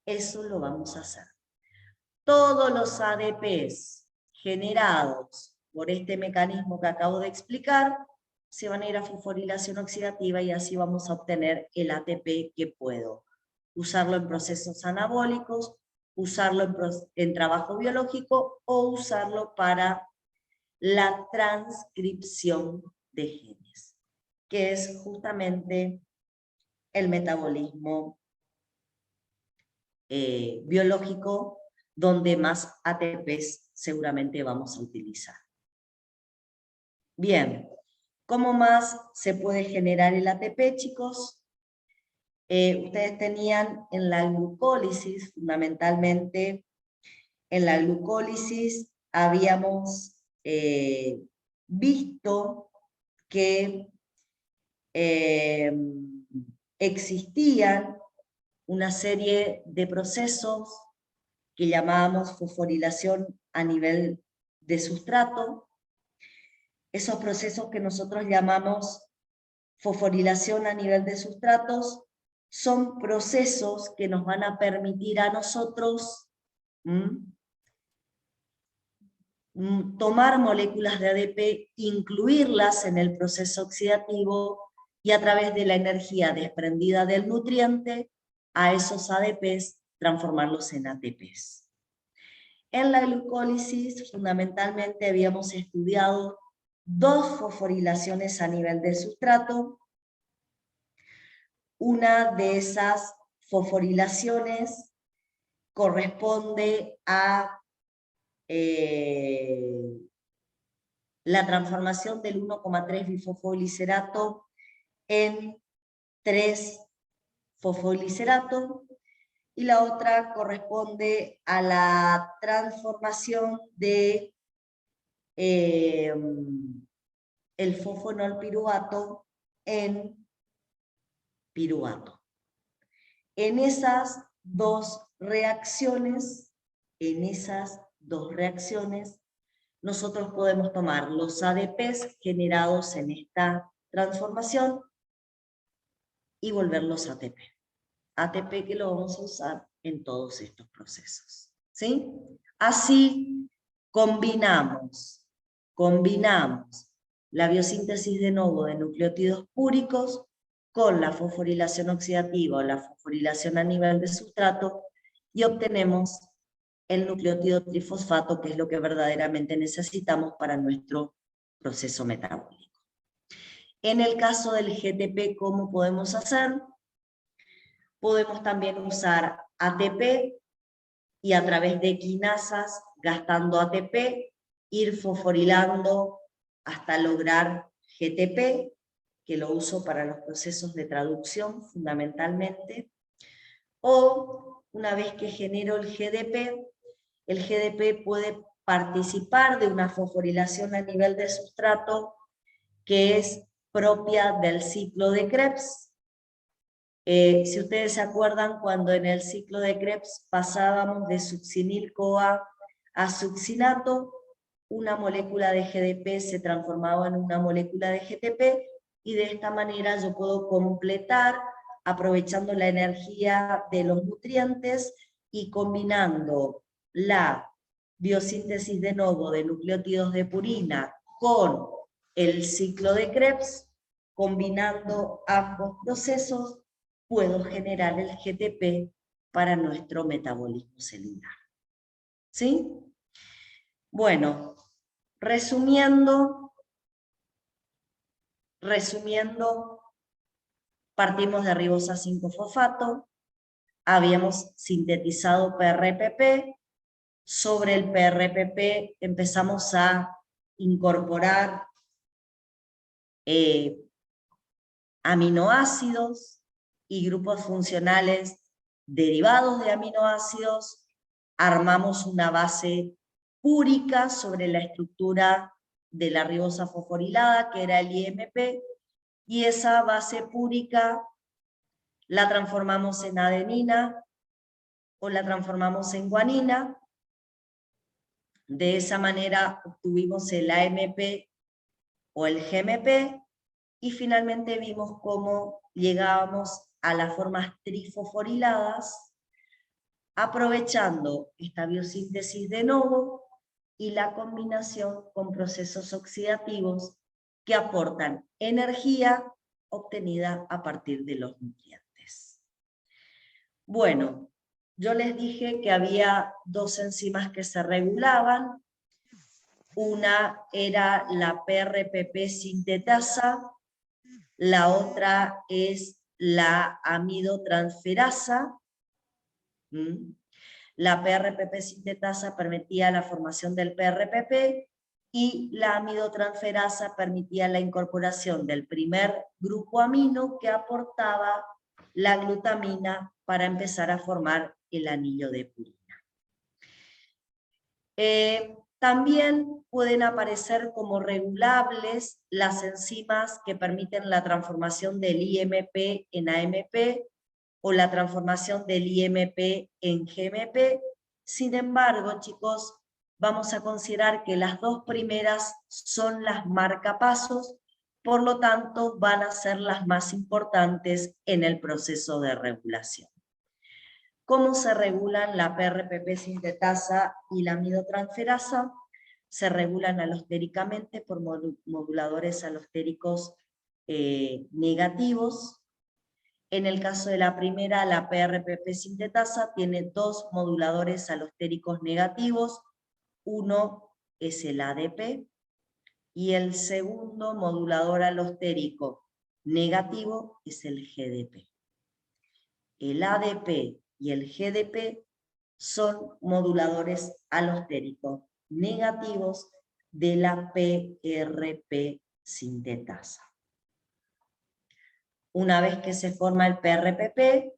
Eso lo vamos a hacer. Todos los ADPs generados por este mecanismo que acabo de explicar se van a ir a fosforilación oxidativa y así vamos a obtener el ATP que puedo usarlo en procesos anabólicos, usarlo en trabajo biológico o usarlo para la transcripción de genes, que es justamente el metabolismo biológico donde más ATPs seguramente vamos a utilizar. Bien, ¿cómo más se puede generar el ATP, chicos? Ustedes tenían en la glucólisis, fundamentalmente en la glucólisis habíamos visto que existían una serie de procesos que llamábamos fosforilación a nivel de sustrato. Esos procesos que nosotros llamamos fosforilación a nivel de sustratos son procesos que nos van a permitir a nosotros tomar moléculas de ADP, incluirlas en el proceso oxidativo y a través de la energía desprendida del nutriente a esos ADPs transformarlos en ATPs. En la glucólisis fundamentalmente habíamos estudiado dos fosforilaciones a nivel del sustrato. Una de esas fosforilaciones corresponde a la transformación del 1,3 bifosfoglierato en 3-fosfoglierato, y la otra corresponde a la transformación de el fosfonolpiruvato en piruvato. En esas dos reacciones, nosotros podemos tomar los ADPs generados en esta transformación y volverlos ATP. ATP que lo vamos a usar en todos estos procesos. ¿Sí? Así combinamos la biosíntesis de novo de nucleótidos púricos con la fosforilación oxidativa o la fosforilación a nivel de sustrato y obtenemos el nucleótido trifosfato, que es lo que verdaderamente necesitamos para nuestro proceso metabólico. En el caso del GTP, ¿cómo podemos hacer? Podemos también usar ATP y a través de quinasas, gastando ATP, ir fosforilando hasta lograr GTP, que lo uso para los procesos de traducción fundamentalmente, o una vez que genero el GDP puede participar de una fosforilación a nivel de sustrato que es propia del ciclo de Krebs. Si ustedes se acuerdan, cuando en el ciclo de Krebs pasábamos de succinil-CoA a succinato, una molécula de GDP se transformaba en una molécula de GTP, y de esta manera yo puedo completar, aprovechando la energía de los nutrientes y combinando la biosíntesis de novo de nucleótidos de purina con el ciclo de Krebs, combinando ambos procesos, puedo generar el GTP para nuestro metabolismo celular. ¿Sí? Bueno, resumiendo, partimos de ribosa 5-fosfato, habíamos sintetizado PRPP, sobre el PRPP empezamos a incorporar aminoácidos y grupos funcionales derivados de aminoácidos, armamos una base púrica sobre la estructura de la ribosa fosforilada, que era el IMP, y esa base púrica la transformamos en adenina o la transformamos en guanina. De esa manera obtuvimos el AMP o el GMP, y finalmente vimos cómo llegábamos a las formas trifosforiladas, aprovechando esta biosíntesis de novo y la combinación con procesos oxidativos que aportan energía obtenida a partir de los nutrientes. Bueno, yo les dije que había dos enzimas que se regulaban. Una era la PRPP sintetasa, la otra es la amidotransferasa. La PRPP sintetasa permitía la formación del PRPP y la amidotransferasa permitía la incorporación del primer grupo amino que aportaba la glutamina para empezar a formar el anillo de purina. También pueden aparecer como regulables las enzimas que permiten la transformación del IMP en AMP o la transformación del IMP en GMP. Sin embargo, chicos, vamos a considerar que las dos primeras son las marcapasos, por lo tanto van a ser las más importantes en el proceso de regulación. ¿Cómo se regulan la PRPP sintetasa y la amidotransferasa? Se regulan alostéricamente por moduladores alostéricos negativos. En el caso de la primera, la PRPP sintetasa tiene dos moduladores alostéricos negativos. Uno es el ADP y el segundo modulador alostérico negativo es el GDP. El ADP y el GDP son moduladores alostéricos negativos de la PRP sintetasa. Una vez que se forma el PRPP,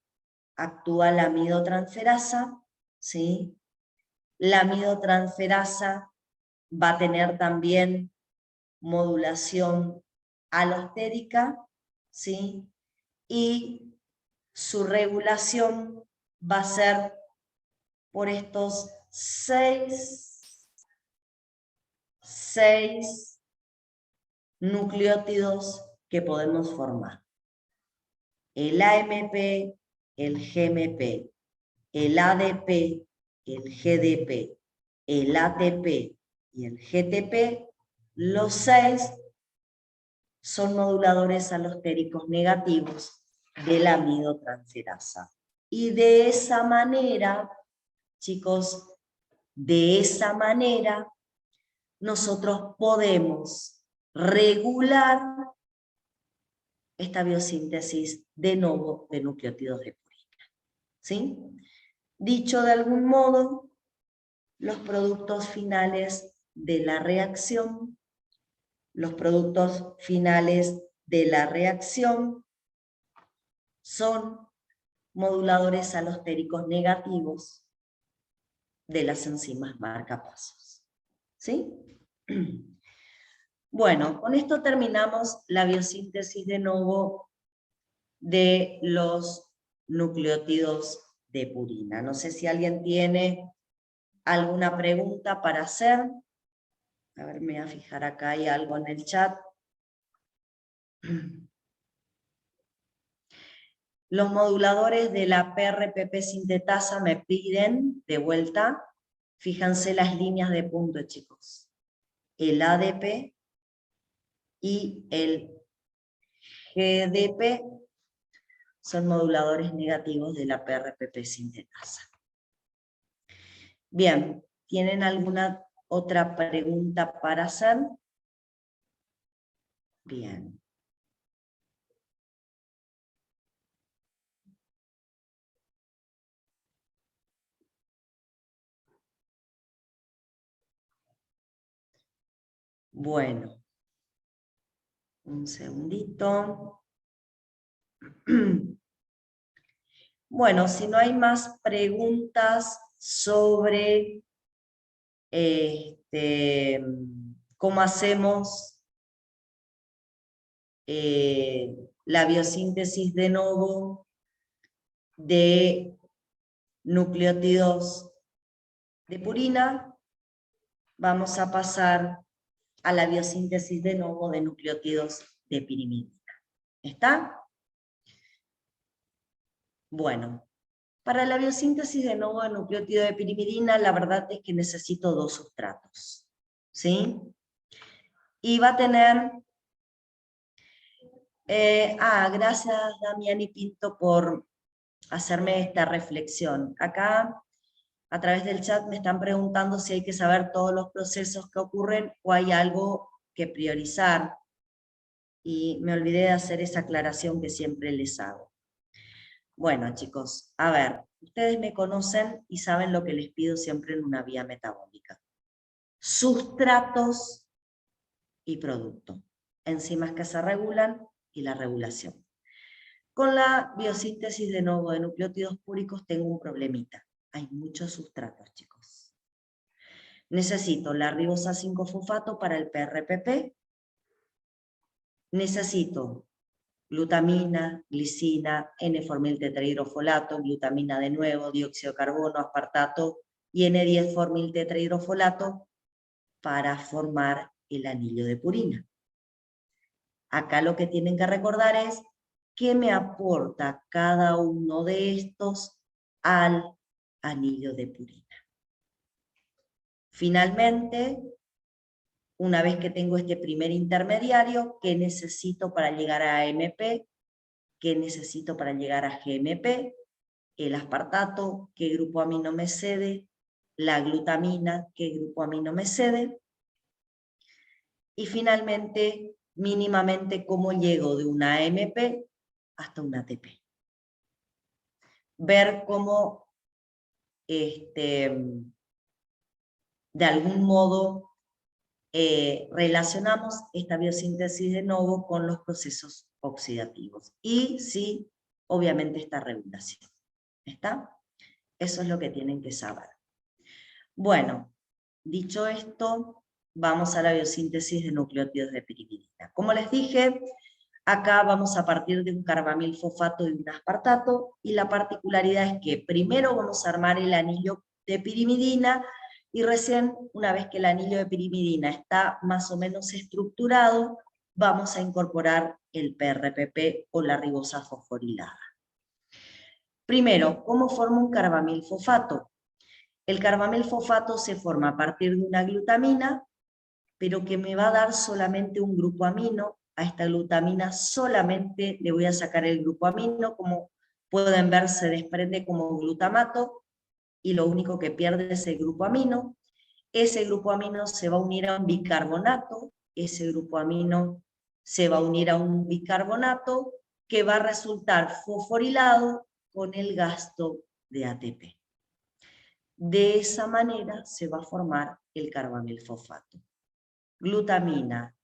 actúa la amidotransferasa, ¿sí? La amidotransferasa va a tener también modulación alostérica, ¿sí? Y su regulación va a ser por estos seis nucleótidos que podemos formar. El AMP, el GMP, el ADP, el GDP, el ATP y el GTP, los 6 son moduladores alostéricos negativos de la amidotransferasa. Y de esa manera, chicos, de esa manera, nosotros podemos regular esta biosíntesis de novo de nucleótidos de purina. ¿Sí? Dicho de algún modo, los productos finales de la reacción, son moduladores alostéricos negativos de las enzimas marcapasos. ¿Sí? Bueno, con esto terminamos la biosíntesis de novo de los nucleótidos de purina. No sé si alguien tiene alguna pregunta para hacer. A ver, me voy a fijar acá, hay algo en el chat. Los moduladores de la PRPP sintetasa me piden, de vuelta, fíjense las líneas de punto, chicos. El ADP y el GDP son moduladores negativos de la PRPP sintetasa. Bien, ¿tienen alguna otra pregunta para hacer? Bien. Bueno, un segundito. Bueno, si no hay más preguntas sobre cómo hacemos la biosíntesis de novo de nucleótidos de purina, vamos a pasar a la biosíntesis de novo de nucleótidos de pirimidina. ¿Está? Bueno, para la biosíntesis de novo de nucleótido de pirimidina, la verdad es que necesito 2 sustratos, ¿sí? Y va a tener... gracias Damián y Pinto por hacerme esta reflexión. Acá, a través del chat, me están preguntando si hay que saber todos los procesos que ocurren o hay algo que priorizar. Y me olvidé de hacer esa aclaración que siempre les hago. Bueno, chicos, a ver, ustedes me conocen y saben lo que les pido siempre en una vía metabólica. Sustratos y producto. Enzimas que se regulan y la regulación. Con la biosíntesis de novo de nucleótidos púricos tengo un problemita. Hay muchos sustratos, chicos. Necesito la ribosa 5-fosfato para el PRPP. Necesito glutamina, glicina, N-formiltetrahidrofolato, glutamina de nuevo, dióxido de carbono, aspartato y N10-formiltetrahidrofolato para formar el anillo de purina. Acá lo que tienen que recordar es qué me aporta cada uno de estos al anillo de purina. Finalmente, una vez que tengo este primer intermediario, ¿qué necesito para llegar a AMP? ¿Qué necesito para llegar a GMP? El aspartato, ¿qué grupo amino me cede? La glutamina, ¿qué grupo amino me cede? Y finalmente, mínimamente, ¿cómo llego de una AMP hasta un ATP? Ver cómo de algún modo relacionamos esta biosíntesis de novo con los procesos oxidativos. Y sí, obviamente esta regulación. ¿Está? Eso es lo que tienen que saber. Bueno, dicho esto, vamos a la biosíntesis de nucleótidos de pirimidina. Como les dije, acá vamos a partir de un carbamil fosfato y un aspartato, y la particularidad es que primero vamos a armar el anillo de pirimidina, y recién, una vez que el anillo de pirimidina está más o menos estructurado, vamos a incorporar el PRPP o la ribosa fosforilada. Primero, ¿cómo forma un carbamil fosfato? El carbamil fosfato se forma a partir de una glutamina, pero que me va a dar solamente un grupo amino. A esta glutamina solamente le voy a sacar el grupo amino, como pueden ver se desprende como glutamato, y lo único que pierde es el grupo amino. Ese grupo amino se va a unir a un bicarbonato, ese grupo amino se va a unir a un bicarbonato, que va a resultar fosforilado con el gasto de ATP. De esa manera se va a formar el carbamil fosfato. Glutamina,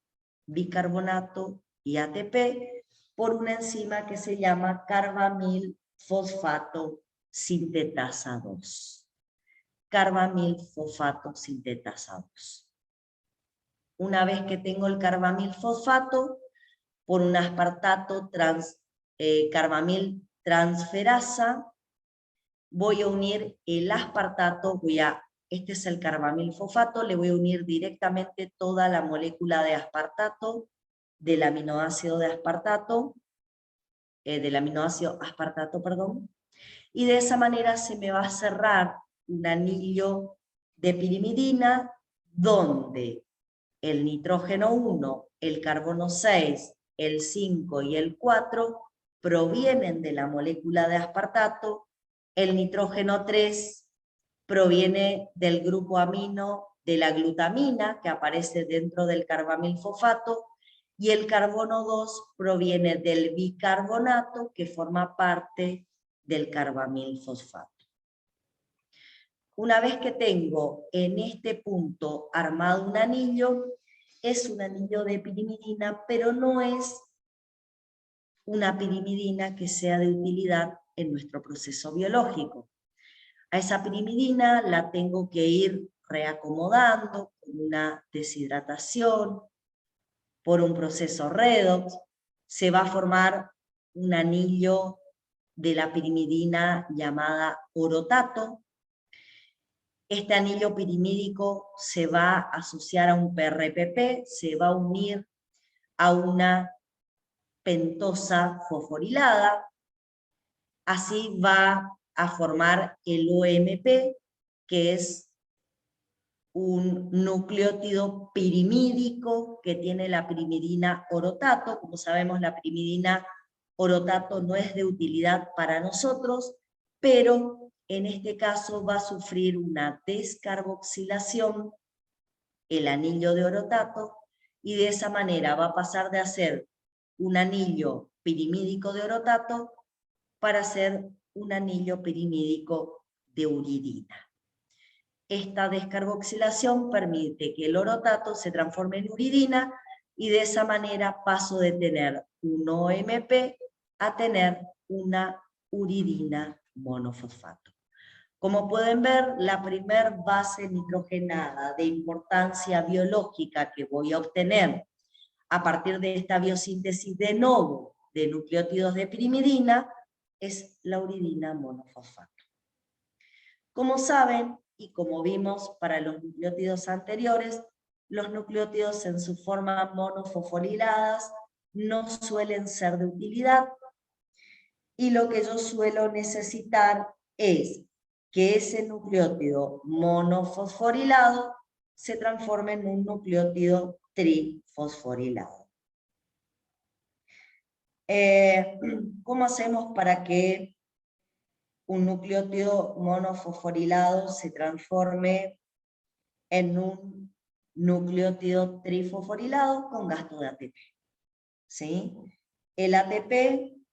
bicarbonato y ATP por una enzima que se llama carbamil fosfato sintetasa 2. Carbamil fosfato sintetasa 2. Una vez que tengo el carbamil fosfato, por un aspartato carbamil transferasa, voy a unir el aspartato, este es el carbamil fosfato, le voy a unir directamente toda la molécula de aspartato, del aminoácido aspartato, perdón, y de esa manera se me va a cerrar un anillo de pirimidina, donde el nitrógeno 1, el carbono 6, el 5 y el 4 provienen de la molécula de aspartato, el nitrógeno 3 proviene del grupo amino de la glutamina, que aparece dentro del carbamil fosfato, y el carbono 2 proviene del bicarbonato, que forma parte del carbamil fosfato. Una vez que tengo en este punto armado un anillo, es un anillo de pirimidina, pero no es una pirimidina que sea de utilidad en nuestro proceso biológico. A esa pirimidina la tengo que ir reacomodando con una deshidratación, por un proceso redox, se va a formar un anillo de la pirimidina llamada orotato. Este anillo pirimídico se va a asociar a un PRPP, se va a unir a una pentosa fosforilada, así va a formar el OMP, que es un nucleótido pirimídico que tiene la pirimidina orotato. Como sabemos, la pirimidina orotato no es de utilidad para nosotros, pero en este caso va a sufrir una descarboxilación, el anillo de orotato, y de esa manera va a pasar de hacer un anillo pirimídico de orotato para hacer un anillo pirimídico de uridina. Esta descarboxilación permite que el orotato se transforme en uridina y de esa manera paso de tener un OMP a tener una uridina monofosfato. Como pueden ver, la primer base nitrogenada de importancia biológica que voy a obtener a partir de esta biosíntesis de novo de nucleótidos de pirimidina es la uridina monofosfato. Como saben, y como vimos para los nucleótidos anteriores, los nucleótidos en su forma monofosforiladas no suelen ser de utilidad, y lo que yo suelo necesitar es que ese nucleótido monofosforilado se transforme en un nucleótido trifosforilado. ¿Cómo hacemos para que un nucleótido monofosforilado se transforme en un nucleótido trifosforilado? Con gasto de ATP? ¿Sí? El ATP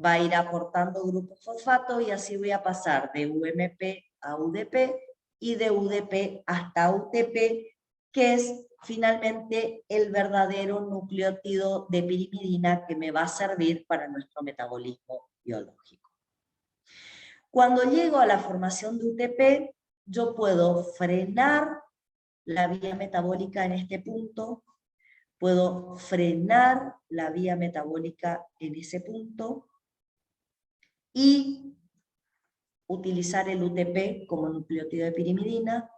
va a ir aportando grupos fosfato y así voy a pasar de UMP a UDP y de UDP hasta UTP, que es finalmente el verdadero nucleótido de pirimidina que me va a servir para nuestro metabolismo biológico. Cuando llego a la formación de UTP, yo puedo frenar la vía metabólica en este punto, puedo frenar la vía metabólica en ese punto y utilizar el UTP como nucleótido de pirimidina,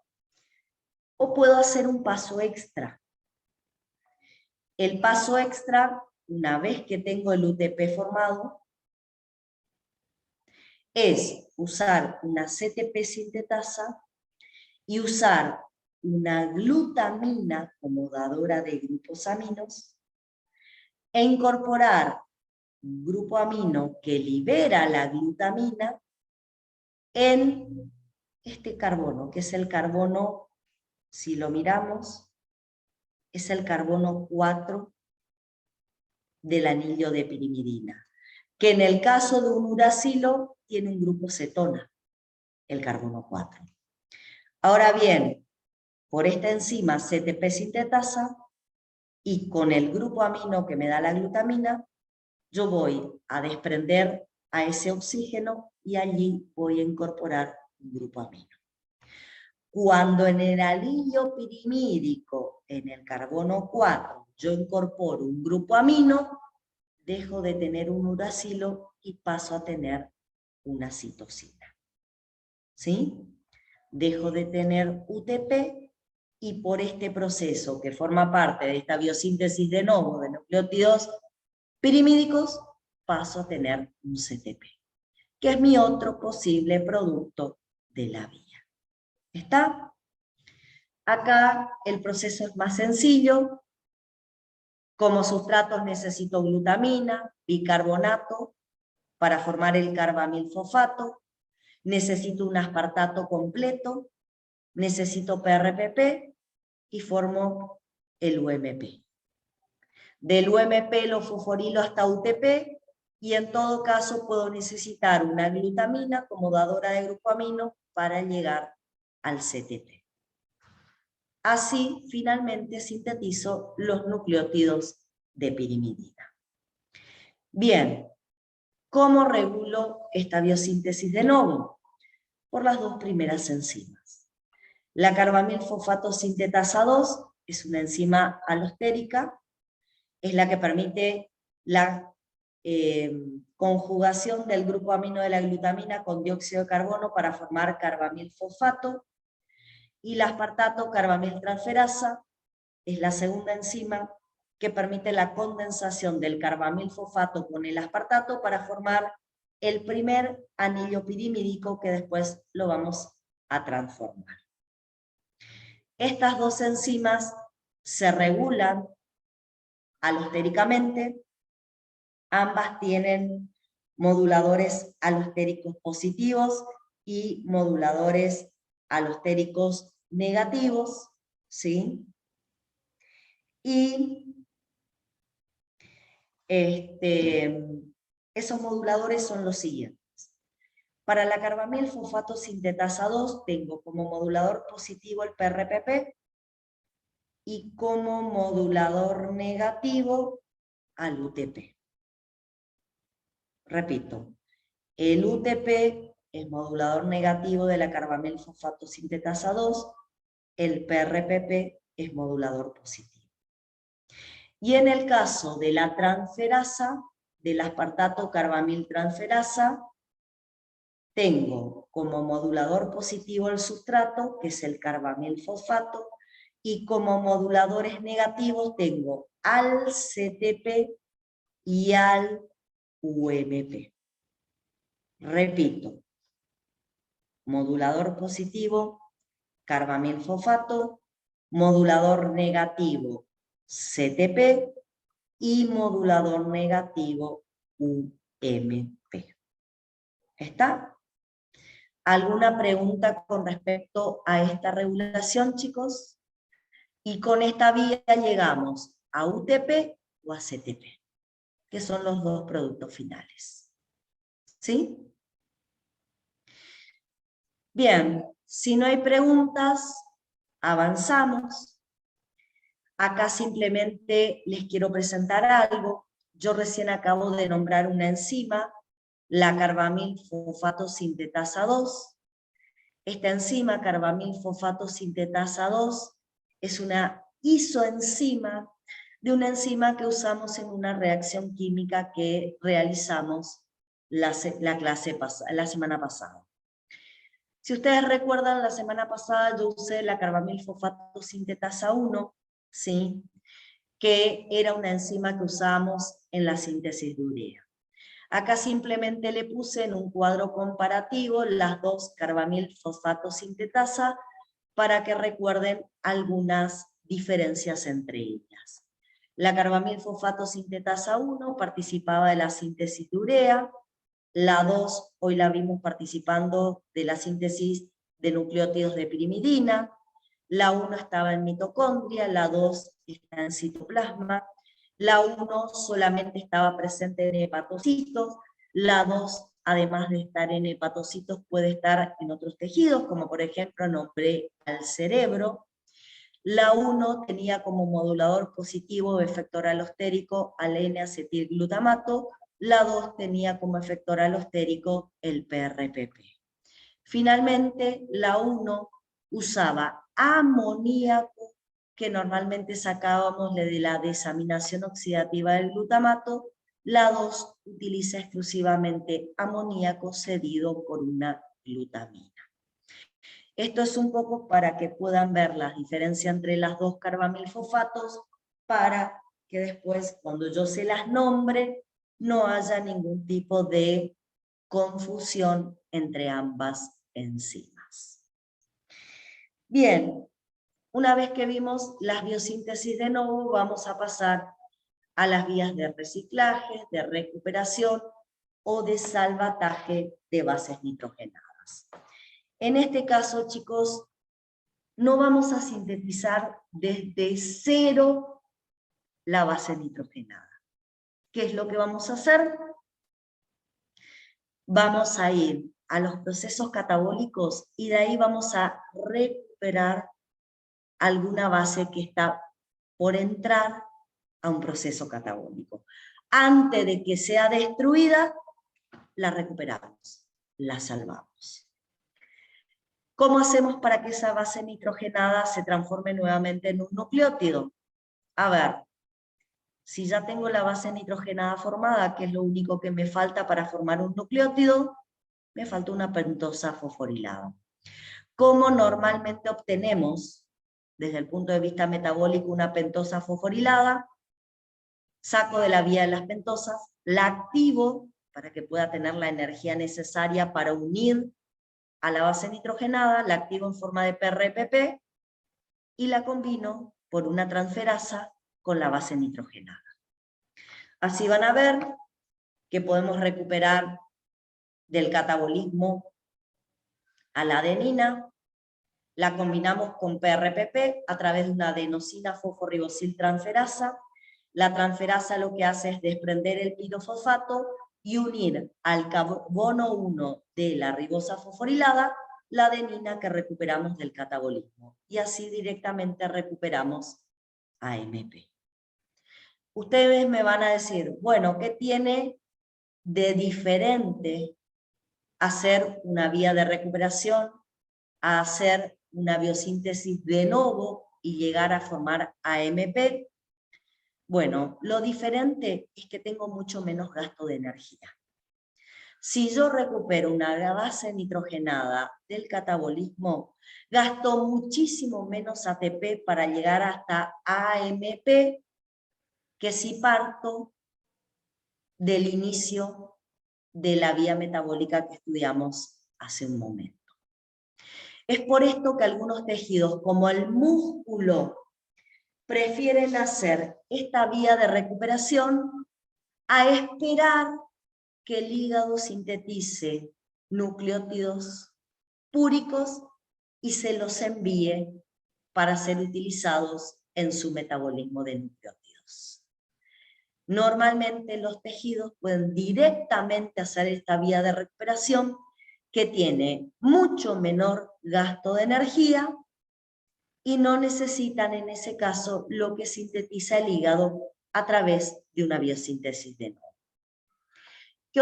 o puedo hacer un paso extra. El paso extra, una vez que tengo el UTP formado, es usar una CTP sintetasa y usar una glutamina como dadora de grupos aminos e incorporar un grupo amino que libera la glutamina en este carbono, que es el carbono, si lo miramos, es el carbono 4 del anillo de pirimidina, que en el caso de un uracilo tiene un grupo cetona, el carbono 4. Ahora bien, por esta enzima CTP sintetasa y con el grupo amino que me da la glutamina, yo voy a desprender a ese oxígeno y allí voy a incorporar un grupo amino. Cuando en el anillo pirimídico, en el carbono 4, yo incorporo un grupo amino, dejo de tener un uracilo y paso a tener una citosina. ¿Sí? Dejo de tener UTP y por este proceso que forma parte de esta biosíntesis de novo de nucleótidos pirimídicos, paso a tener un CTP, que es mi otro posible producto de la vía. ¿Está? Acá el proceso es más sencillo. Como sustratos necesito glutamina, bicarbonato, para formar el carbamilfosfato, necesito un aspartato completo, necesito PRPP y formo el UMP. Del UMP lo fosforilo hasta UTP y en todo caso puedo necesitar una glutamina como dadora de grupo amino para llegar al CTP. Así finalmente sintetizo los nucleótidos de pirimidina. Bien, ¿cómo regulo esta biosíntesis de novo? Por las dos primeras enzimas. La carbamilfosfato sintetasa 2 es una enzima alostérica, es la que permite la conjugación del grupo amino de la glutamina con dióxido de carbono para formar carbamilfosfato, y la aspartato carbamiltransferasa es la segunda enzima que permite la condensación del carbamilfosfato con el aspartato para formar el primer anillo pirimídico que después lo vamos a transformar. Estas dos enzimas se regulan alostéricamente, ambas tienen moduladores alostéricos positivos y moduladores alostéricos negativos, ¿sí? Y esos moduladores son los siguientes. Para la carbamilfosfato sintetasa 2 tengo como modulador positivo el PRPP y como modulador negativo al UTP. Repito, el UTP es modulador negativo de la carbamilfosfato sintetasa 2, el PRPP es modulador positivo. Y en el caso de la transferasa, del aspartato carbamiltransferasa, tengo como modulador positivo el sustrato, que es el carbamilfosfato, y como moduladores negativos tengo al CTP y al UMP. Repito, modulador positivo, carbamilfosfato, modulador negativo, CTP, y modulador negativo, UMP. ¿Está? ¿Alguna pregunta con respecto a esta regulación, chicos? Y con esta vía llegamos a UTP o a CTP, que son los dos productos finales. ¿Sí? Bien, si no hay preguntas, avanzamos. Acá simplemente les quiero presentar algo. Yo recién acabo de nombrar una enzima, la carbamilfosfato sintetasa 2. Esta enzima, carbamilfosfato sintetasa 2, es una isoenzima de una enzima que usamos en una reacción química que realizamos la semana pasada. Si ustedes recuerdan, la semana pasada yo usé la carbamilfosfato sintetasa 1, ¿sí? Que era una enzima que usábamos en la síntesis de urea. Acá simplemente le puse en un cuadro comparativo las dos carbamilfosfato sintetasa para que recuerden algunas diferencias entre ellas. La carbamilfosfato sintetasa 1 participaba de la síntesis de urea, la 2 hoy la vimos participando de la síntesis de nucleótidos de pirimidina, la 1 estaba en mitocondria, la 2 está en citoplasma, la 1 solamente estaba presente en hepatocitos, la 2, además de estar en hepatocitos, puede estar en otros tejidos, como por ejemplo nombré al cerebro. La 1 tenía como modulador positivo efector alostérico al N-acetilglutamato, la 2 tenía como efector alostérico el PRPP. Finalmente, la 1 usaba amoníaco, que normalmente sacábamos de la desaminación oxidativa del glutamato. La 2 utiliza exclusivamente amoníaco cedido por una glutamina. Esto es un poco para que puedan ver la diferencia entre las dos carbamilfosfatos, para que después, cuando yo se las nombre, no haya ningún tipo de confusión entre ambas enzimas. Bien, una vez que vimos las biosíntesis de novo, vamos a pasar a las vías de reciclaje, de recuperación o de salvataje de bases nitrogenadas. En este caso, chicos, no vamos a sintetizar desde cero la base nitrogenada. ¿Qué es lo que vamos a hacer? Vamos a ir a los procesos catabólicos y de ahí vamos a recuperar alguna base que está por entrar a un proceso catabólico. Antes de que sea destruida, la recuperamos, la salvamos. ¿Cómo hacemos para que esa base nitrogenada se transforme nuevamente en un nucleótido? A ver, si ya tengo la base nitrogenada formada, que es lo único que me falta para formar un nucleótido, me falta una pentosa fosforilada. ¿Cómo normalmente obtenemos, desde el punto de vista metabólico, una pentosa fosforilada? Saco de la vía de las pentosas, la activo para que pueda tener la energía necesaria para unir a la base nitrogenada, la activo en forma de PRPP y la combino por una transferasa con la base nitrogenada. Así van a ver que podemos recuperar del catabolismo a la adenina, la combinamos con PRPP a través de una adenosina fosforibosil transferasa. La transferasa lo que hace es desprender el pirofosfato y unir al carbono 1 de la ribosa fosforilada la adenina que recuperamos del catabolismo. Y así directamente recuperamos AMP. Ustedes me van a decir, bueno, ¿qué tiene de diferente hacer una vía de recuperación a hacer una biosíntesis de novo y llegar a formar AMP? Bueno, lo diferente es que tengo mucho menos gasto de energía. Si yo recupero una base nitrogenada del catabolismo, gasto muchísimo menos ATP para llegar hasta AMP que si parto del inicio de la vía metabólica que estudiamos hace un momento. Es por esto que algunos tejidos, como el músculo, prefieren hacer esta vía de recuperación a esperar que el hígado sintetice nucleótidos púricos y se los envíe para ser utilizados en su metabolismo de nucleótidos. Normalmente los tejidos pueden directamente hacer esta vía de recuperación que tiene mucho menor gasto de energía y no necesitan en ese caso lo que sintetiza el hígado a través de una biosíntesis de novo. ¿Qué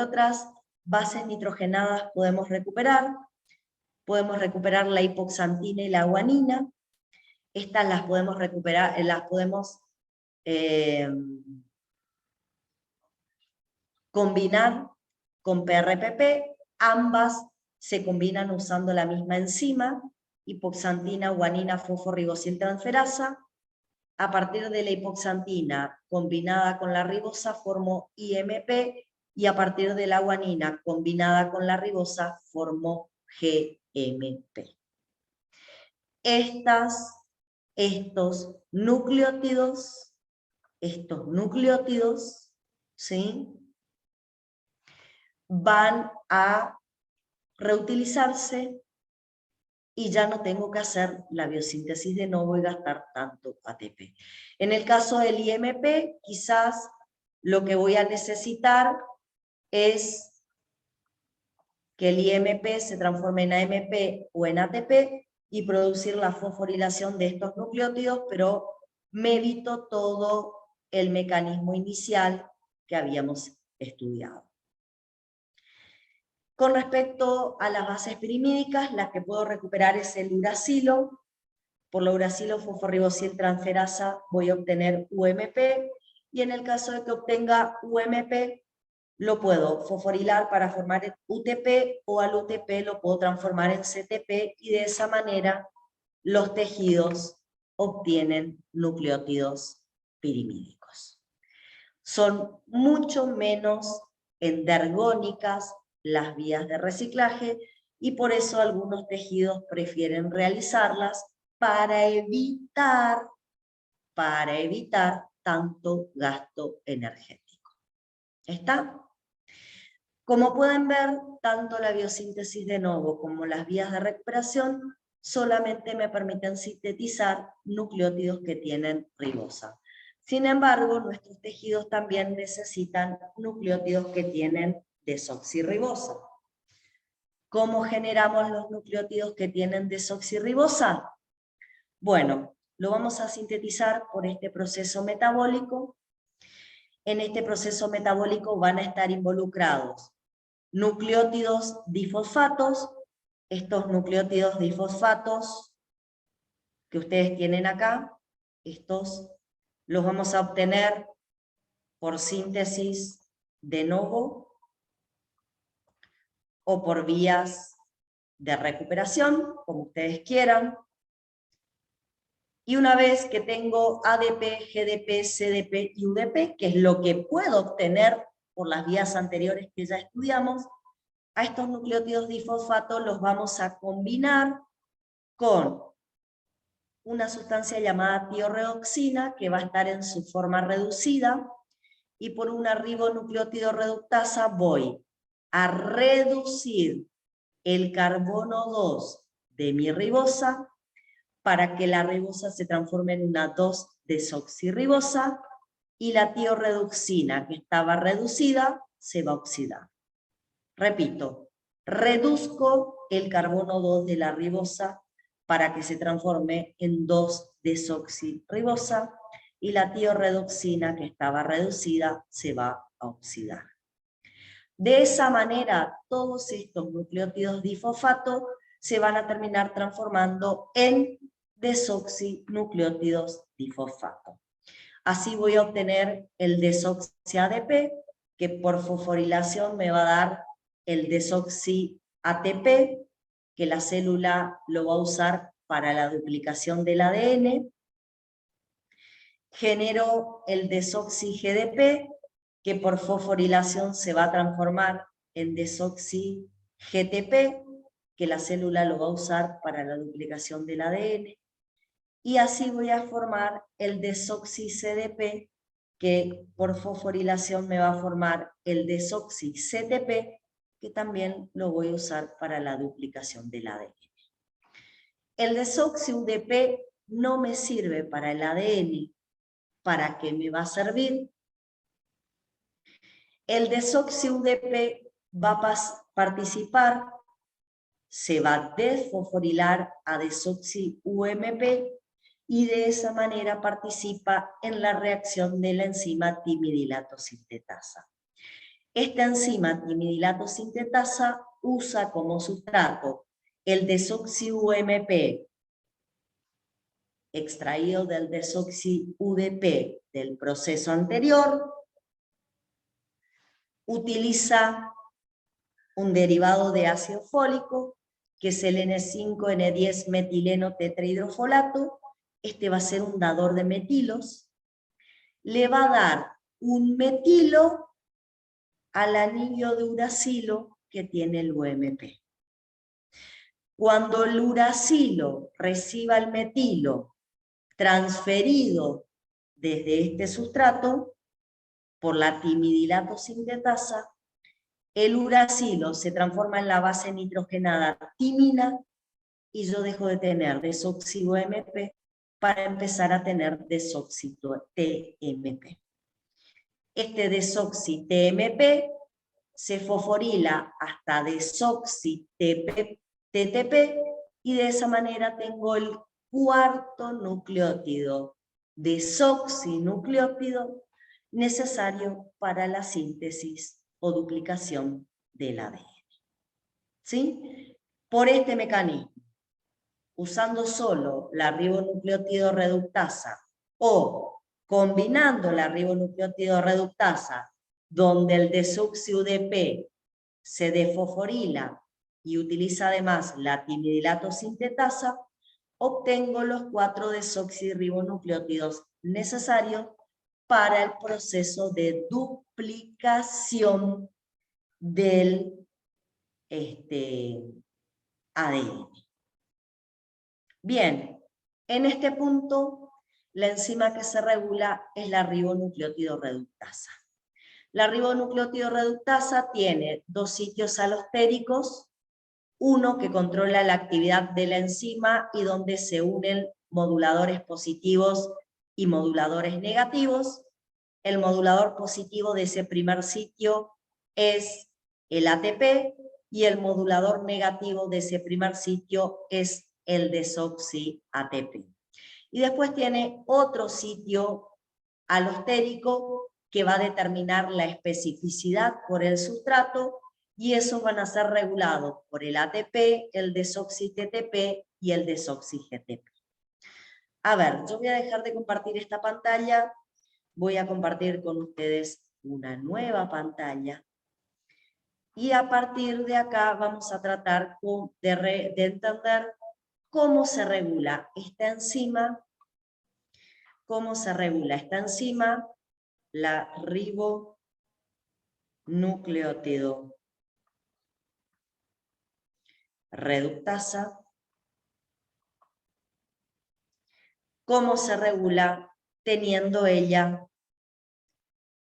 otras bases nitrogenadas podemos recuperar? Podemos recuperar la hipoxantina y la guanina. Estas las podemos recuperar, las podemos combinar con PRPP. Ambas se combinan usando la misma enzima, hipoxantina, guanina, fosforibosil transferasa. A partir de la hipoxantina combinada con la ribosa formo IMP y a partir de la guanina combinada con la ribosa formo GMP. Estos nucleótidos, ¿sí?, van a reutilizarse y ya no tengo que hacer la biosíntesis de novo y gastar tanto ATP. En el caso del IMP, quizás lo que voy a necesitar es que el IMP se transforme en AMP o en ATP y producir la fosforilación de estos nucleótidos, pero me evito todo el mecanismo inicial que habíamos estudiado. Con respecto a las bases pirimídicas, las que puedo recuperar es el uracilo. Por la uracilo fosforibosil transferasa voy a obtener UMP, y en el caso de que obtenga UMP, lo puedo fosforilar para formar UTP, o al UTP lo puedo transformar en CTP, y de esa manera los tejidos obtienen nucleótidos pirimídicos. Son mucho menos endergónicas las vías de reciclaje, y por eso algunos tejidos prefieren realizarlas para evitar tanto gasto energético. ¿Está? Como pueden ver, tanto la biosíntesis de novo como las vías de recuperación solamente me permiten sintetizar nucleótidos que tienen ribosa. Sin embargo, nuestros tejidos también necesitan nucleótidos que tienen desoxirribosa. ¿Cómo generamos los nucleótidos que tienen desoxirribosa? Bueno, lo vamos a sintetizar por este proceso metabólico. En este proceso metabólico van a estar involucrados nucleótidos difosfatos. Estos nucleótidos difosfatos que ustedes tienen acá, estos los vamos a obtener por síntesis de novo o por vías de recuperación, como ustedes quieran. Y una vez que tengo ADP, GDP, CDP y UDP, que es lo que puedo obtener por las vías anteriores que ya estudiamos, a estos nucleótidos difosfatos los vamos a combinar con una sustancia llamada tioredoxina, que va a estar en su forma reducida, y por una ribonucleótido reductasa voy a reducir el carbono 2 de mi ribosa para que la ribosa se transforme en una 2-desoxirribosa y la tioredoxina que estaba reducida se va a oxidar. Repito, reduzco el carbono 2 de la ribosa para que se transforme en 2-desoxirribosa y la tioredoxina que estaba reducida se va a oxidar. De esa manera, todos estos nucleótidos difosfatos se van a terminar transformando en desoxinucleótidos difosfatos. Así voy a obtener el desoxi-ADP, que por fosforilación me va a dar el desoxi-ATP, que la célula lo va a usar para la duplicación del ADN. Genero el desoxi-GDP, que por fosforilación se va a transformar en desoxi-GTP, que la célula lo va a usar para la duplicación del ADN. Y así voy a formar el desoxi-CDP, que por fosforilación me va a formar el desoxi-CTP, que también lo voy a usar para la duplicación del ADN. El desoxi-UDP no me sirve para el ADN. ¿Para qué me va a servir? El desoxi-UDP va a participar, se va a desfosforilar a desoxi-UMP y de esa manera participa en la reacción de la enzima timidilato sintetasa. Esta enzima timidilato sintetasa usa como sustrato el desoxi-UMP extraído del desoxi-UDP del proceso anterior, utiliza un derivado de ácido fólico, que es el N5N10 metileno tetrahidrofolato. Este va a ser un dador de metilos. Le va a dar un metilo al anillo de uracilo que tiene el UMP. Cuando el uracilo reciba el metilo transferido desde este sustrato por la timidilato sintetasa, el uracilo se transforma en la base nitrogenada timina y yo dejo de tener desoxi-UMP para empezar a tener desoxi-TMP. Este desoxi-TMP se fosforila hasta desoxi-TTP y de esa manera tengo el cuarto nucleótido, desoxinucleótido, necesario para la síntesis o duplicación del ADN. ¿Sí? Por este mecanismo, usando solo la ribonucleótido reductasa o combinando la ribonucleótido reductasa, donde el desoxi-UDP se desfosforila y utiliza además la timidilato sintetasa, obtengo los 4 desoxirribonucleótidos necesarios para el proceso de duplicación del ADN. Bien, en este punto la enzima que se regula es la ribonucleótido reductasa. La ribonucleótido reductasa tiene 2 sitios alostéricos, uno que controla la actividad de la enzima y donde se unen moduladores positivos y moduladores negativos. El modulador positivo de ese primer sitio es el ATP y el modulador negativo de ese primer sitio es el desoxi-ATP. Y después tiene otro sitio alostérico que va a determinar la especificidad por el sustrato, y esos van a ser regulados por el ATP, el desoxi-TTP y el desoxi-GTP. A ver, yo voy a dejar de compartir esta pantalla, voy a compartir con ustedes una nueva pantalla, y a partir de acá vamos a tratar de entender cómo se regula esta enzima, la ribonucleótido reductasa, cómo se regula teniendo ella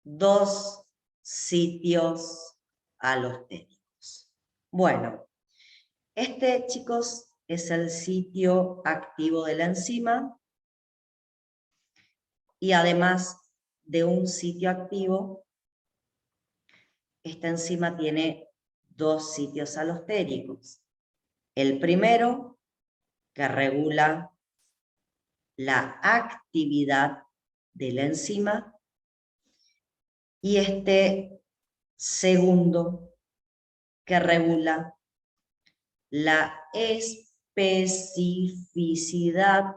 dos sitios alostéricos. Bueno, este, chicos, es el sitio activo de la enzima, y además de un sitio activo, esta enzima tiene dos sitios alostéricos. El primero, que regula la actividad de la enzima, y este segundo, que regula la especificidad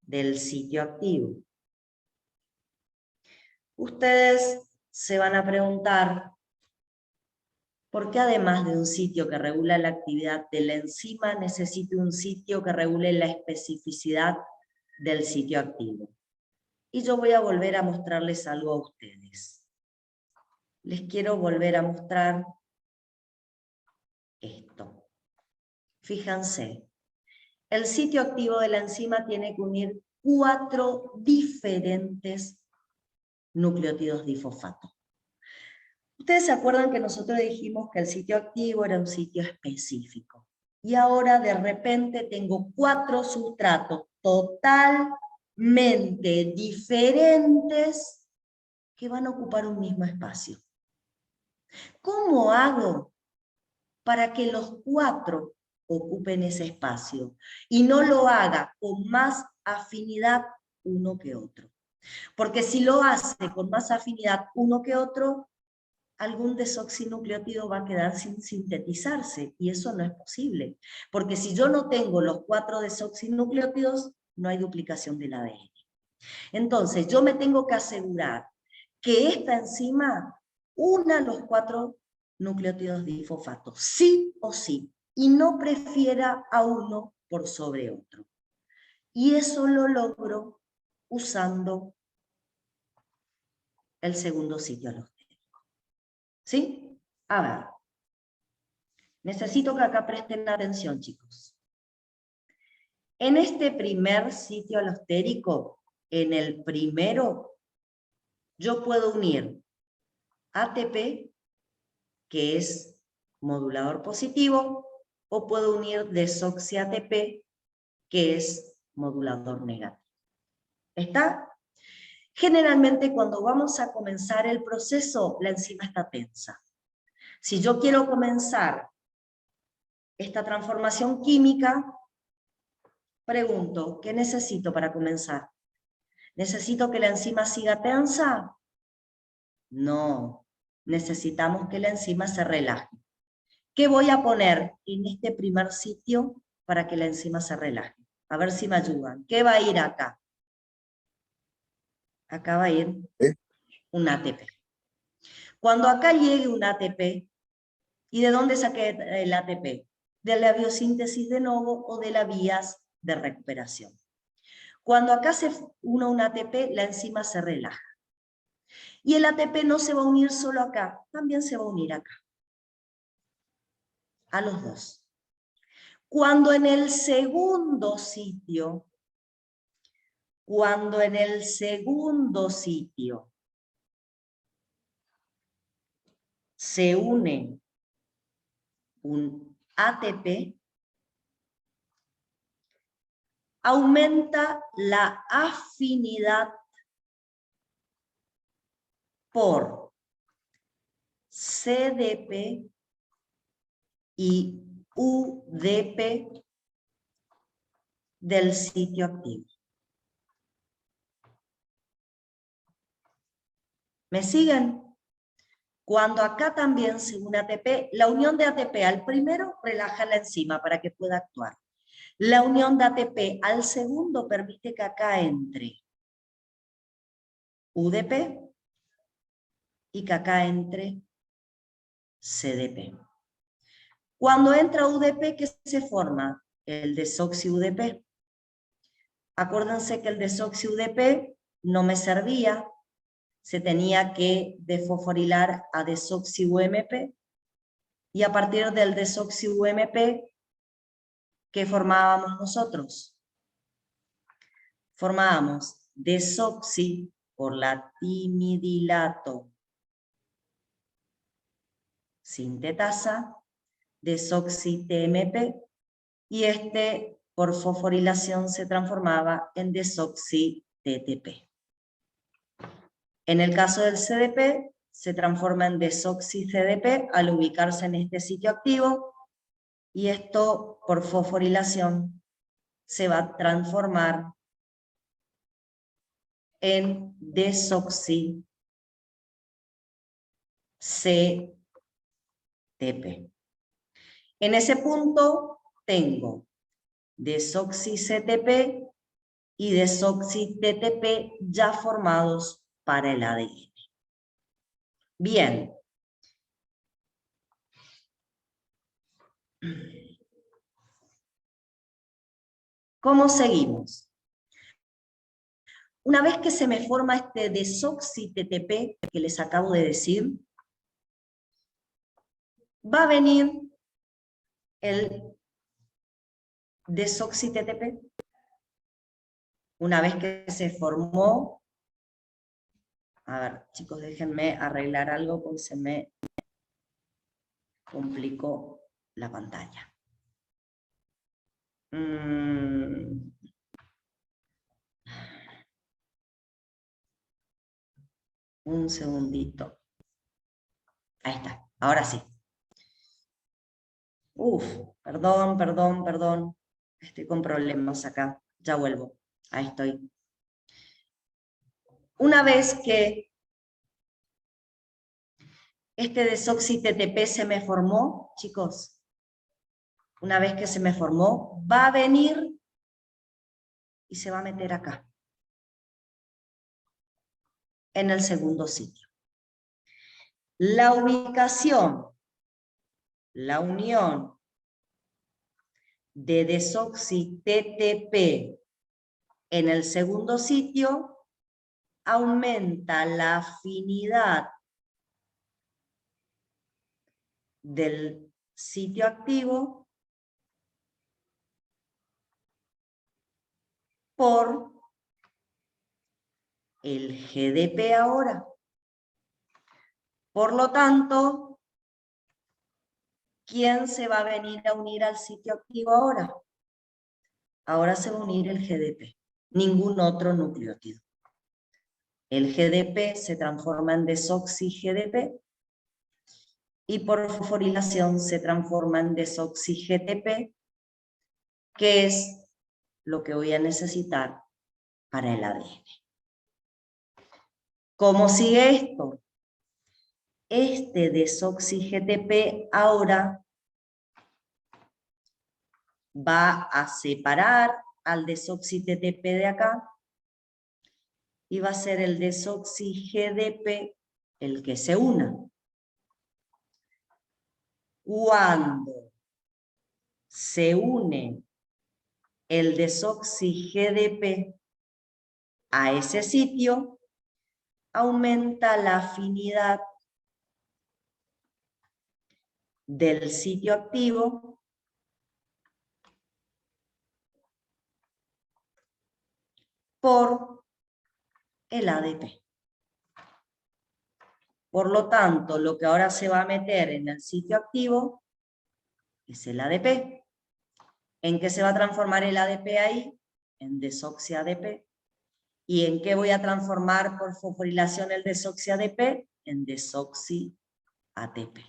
del sitio activo. Ustedes se van a preguntar, ¿por qué además de un sitio que regula la actividad de la enzima, necesito un sitio que regule la especificidad del sitio activo? Y yo voy a volver a mostrarles algo a ustedes. Les quiero volver a mostrar esto. Fíjense, el sitio activo de la enzima tiene que unir 4 diferentes nucleótidos difosfato. Ustedes se acuerdan que nosotros dijimos que el sitio activo era un sitio específico. Y ahora de repente tengo 4 sustratos totalmente diferentes que van a ocupar un mismo espacio. ¿Cómo hago para que los 4 ocupen ese espacio y no lo haga con más afinidad uno que otro? Porque si lo hace con más afinidad uno que otro, algún desoxinucleótido va a quedar sin sintetizarse, y eso no es posible, porque si yo no tengo los 4 desoxinucleótidos, no hay duplicación del ADN. Entonces, yo me tengo que asegurar que esta enzima una los 4 nucleótidos difosfato, sí o sí, y no prefiera a uno por sobre otro. Y eso lo logro usando el segundo sitio alostérico. ¿Sí? A ver. Necesito que acá presten atención, chicos. En este primer sitio alostérico, en el primero, yo puedo unir ATP, que es modulador positivo, o puedo unir desoxi-ATP, que es modulador negativo. ¿Está? Generalmente cuando vamos a comenzar el proceso, la enzima está tensa. Si yo quiero comenzar esta transformación química, pregunto, ¿qué necesito para comenzar? ¿Necesito que la enzima siga tensa? No, necesitamos que la enzima se relaje. ¿Qué voy a poner en este primer sitio para que la enzima se relaje? A ver si me ayudan. ¿Qué va a ir acá? Acá va a ir un ATP. Cuando acá llegue un ATP, ¿y de dónde saqué el ATP? De la biosíntesis de novo o de las vías de recuperación. Cuando acá se une un ATP, la enzima se relaja. Y el ATP no se va a unir solo acá, también se va a unir acá. A los dos. Cuando en el segundo sitio se une un ATP, aumenta la afinidad por CDP y UDP del sitio activo. ¿Me siguen? Cuando acá también se une ATP, la unión de ATP al primero relaja la enzima para que pueda actuar. La unión de ATP al segundo permite que acá entre UDP y que acá entre CDP. Cuando entra UDP, ¿qué se forma? El desoxi-UDP. Acuérdense que el desoxi-UDP no me servía, se tenía que desfosforilar a desoxi-UMP, y a partir del desoxi-UMP, ¿qué formábamos nosotros? Formábamos desoxi por la timidilato sintetasa, desoxi-TMP, y este por fosforilación se transformaba en desoxi-TTP. En el caso del CDP, se transforma en desoxi-CDP al ubicarse en este sitio activo, y esto por fosforilación se va a transformar en desoxi-CTP. En ese punto tengo desoxi-CTP y desoxi-TTP ya formados para el ADN. Bien. ¿Cómo seguimos? Una vez que se me forma este desoxi-TTP que les acabo de decir, va a venir el desoxi-TTP. Una vez que se formó, a ver, chicos, déjenme arreglar algo porque se me complicó la pantalla. Un segundito. Ahí está, ahora sí. Perdón. Estoy con problemas acá. Ya vuelvo. Ahí estoy. Una vez que este desoxi-TTP se me formó, chicos, una vez que se me formó, va a venir y se va a meter acá, en el segundo sitio. La ubicación, la unión de desoxi-TTP en el segundo sitio aumenta la afinidad del sitio activo por el GDP ahora. Por lo tanto, ¿quién se va a venir a unir al sitio activo ahora? Ahora se va a unir el GDP, ningún otro nucleótido. El GDP se transforma en desoxi-GDP y por fosforilación se transforma en desoxi-GTP, que es lo que voy a necesitar para el ADN. ¿Cómo sigue esto? Este desoxi-GTP ahora va a separar al desoxi-TTP de acá y va a ser el desoxi-GDP el que se una. Cuando se une el desoxi-GDP a ese sitio, aumenta la afinidad del sitio activo por el ADP. Por lo tanto, lo que ahora se va a meter en el sitio activo es el ADP. ¿En qué se va a transformar el ADP ahí? En desoxi-ADP. ¿Y en qué voy a transformar por fosforilación el desoxi-ADP? En desoxi-ATP.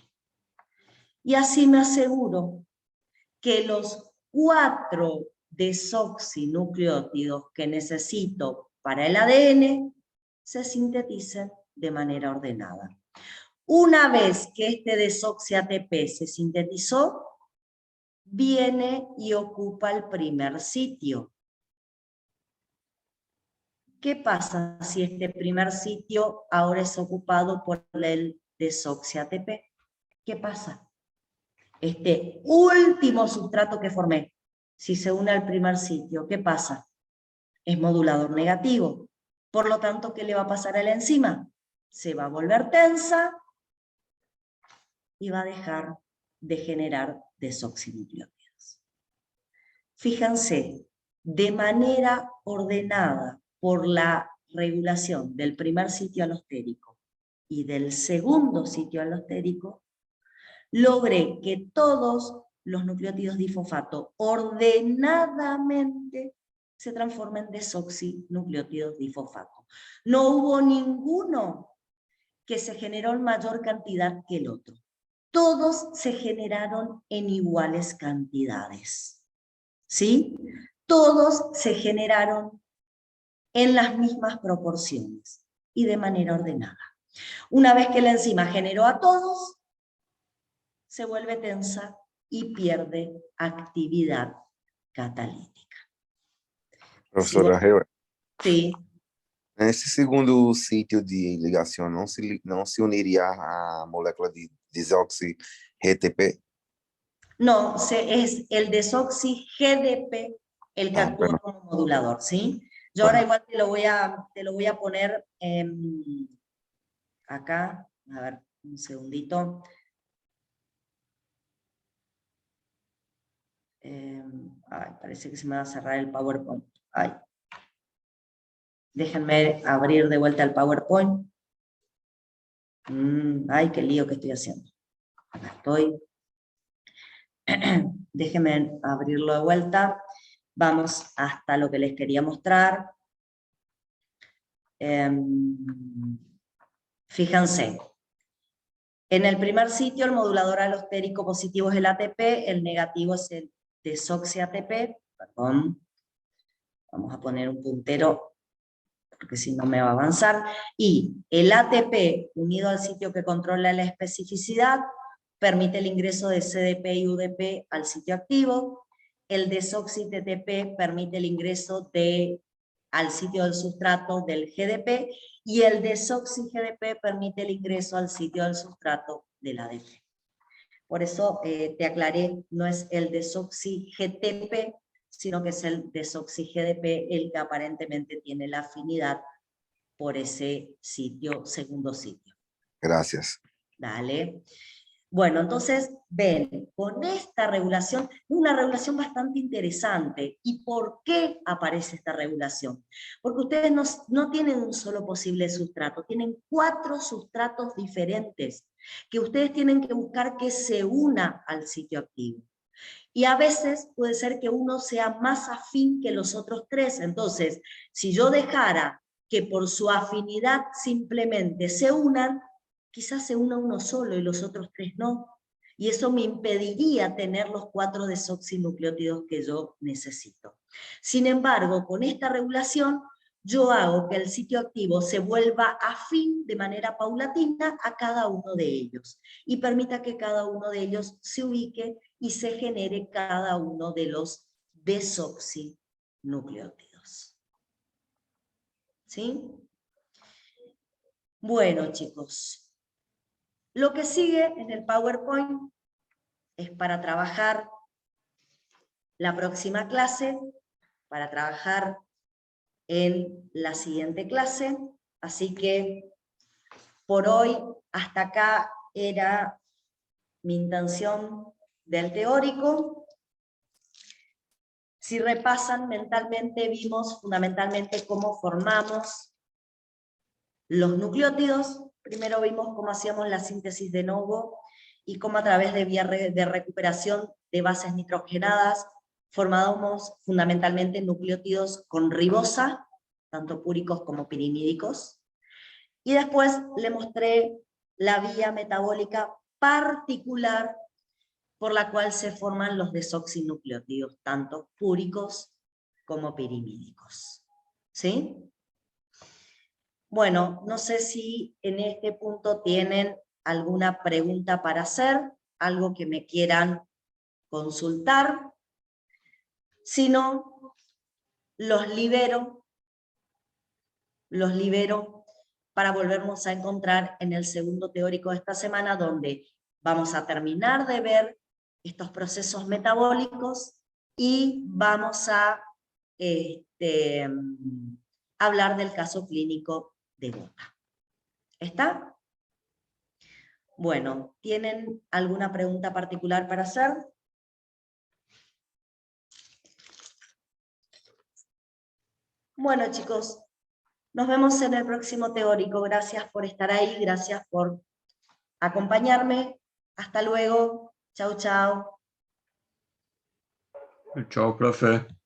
Y así me aseguro que los 4 desoxinucleótidos que necesito para el ADN se sinteticen de manera ordenada. Una vez que este desoxi-ATP se sintetizó, viene y ocupa el primer sitio. ¿Qué pasa si este primer sitio ahora es ocupado por el desoxi-ATP? ¿Qué pasa? Este último sustrato que formé, si se une al primer sitio, ¿qué pasa? Es modulador negativo. Por lo tanto, ¿qué le va a pasar a la enzima? Se va a volver tensa y va a dejar de generar desoxinucleótidos. Fíjense, de manera ordenada por la regulación del primer sitio alostérico y del segundo sitio alostérico, logré que todos los nucleótidos difosfato ordenadamente se transformen en desoxinucleótidos difosfato. No hubo ninguno que se generó en mayor cantidad que el otro. Todos se generaron en iguales cantidades. ¿Sí? Todos se generaron en las mismas proporciones y de manera ordenada. Una vez que la enzima generó a todos, se vuelve tensa y pierde actividad catalítica. Professora Hewer, Sí. nesse segundo sítio de ligação, não se uniria a molécula de desoxi-RTP? No, es el desoxi-GDP el que actúa Bueno. como modulador, ¿sí? Yo Bueno. ahora igual te lo voy a poner acá, a ver, un segundito. Ay, parece que se me va a cerrar el PowerPoint. Ay. Déjenme abrir de vuelta el PowerPoint. Ay, qué lío que estoy haciendo. Acá estoy. Déjenme abrirlo de vuelta. Vamos hasta lo que les quería mostrar. Fíjense. En el primer sitio, el modulador alostérico positivo es el ATP, el negativo es el desoxi-ATP. Perdón. Vamos a poner un puntero, porque si no me va a avanzar. Y el ATP, unido al sitio que controla la especificidad, permite el ingreso de CDP y UDP al sitio activo. El desoxi-TTP permite el ingreso al sitio del sustrato del GDP, y el desoxi-GDP permite el ingreso al sitio del sustrato del ADP. Por eso te aclaré, no es el desoxi-GTP, sino que es el desoxi-GDP el que aparentemente tiene la afinidad por ese sitio, segundo sitio. Gracias. Dale. Bueno, entonces, ven, con esta regulación, una regulación bastante interesante. ¿Y por qué aparece esta regulación? Porque ustedes no tienen un solo posible sustrato, tienen 4 sustratos diferentes que ustedes tienen que buscar que se una al sitio activo. Y a veces puede ser que uno sea más afín que los otros 3. Entonces, si yo dejara que por su afinidad simplemente se unan, quizás se una uno solo y los otros 3 no. Y eso me impediría tener los 4 desoxinucleótidos que yo necesito. Sin embargo, con esta regulación, yo hago que el sitio activo se vuelva afín de manera paulatina a cada uno de ellos y permita que cada uno de ellos se ubique y se genere cada uno de los desoxinucleótidos. ¿Sí? Bueno, chicos. Lo que sigue en el PowerPoint es para trabajar la próxima clase, para trabajar en la siguiente clase. Así que por hoy, hasta acá era mi intención del teórico. Si repasan mentalmente, vimos fundamentalmente cómo formamos los nucleótidos. Primero vimos cómo hacíamos la síntesis de novo y cómo a través de vía de recuperación de bases nitrogenadas formábamos fundamentalmente nucleótidos con ribosa, tanto púricos como pirimídicos. Y después le mostré la vía metabólica particular por la cual se forman los desoxinucleótidos, tanto púricos como pirimídicos. ¿Sí? Bueno, no sé si en este punto tienen alguna pregunta para hacer, algo que me quieran consultar. Si no, los libero para volvernos a encontrar en el segundo teórico de esta semana, donde vamos a terminar de ver estos procesos metabólicos y vamos a hablar del caso clínico de gota. ¿Está? Bueno, ¿tienen alguna pregunta particular para hacer? Bueno, chicos, nos vemos en el próximo teórico. Gracias por estar ahí, gracias por acompañarme. Hasta luego. Chau, chau. Chao, profe.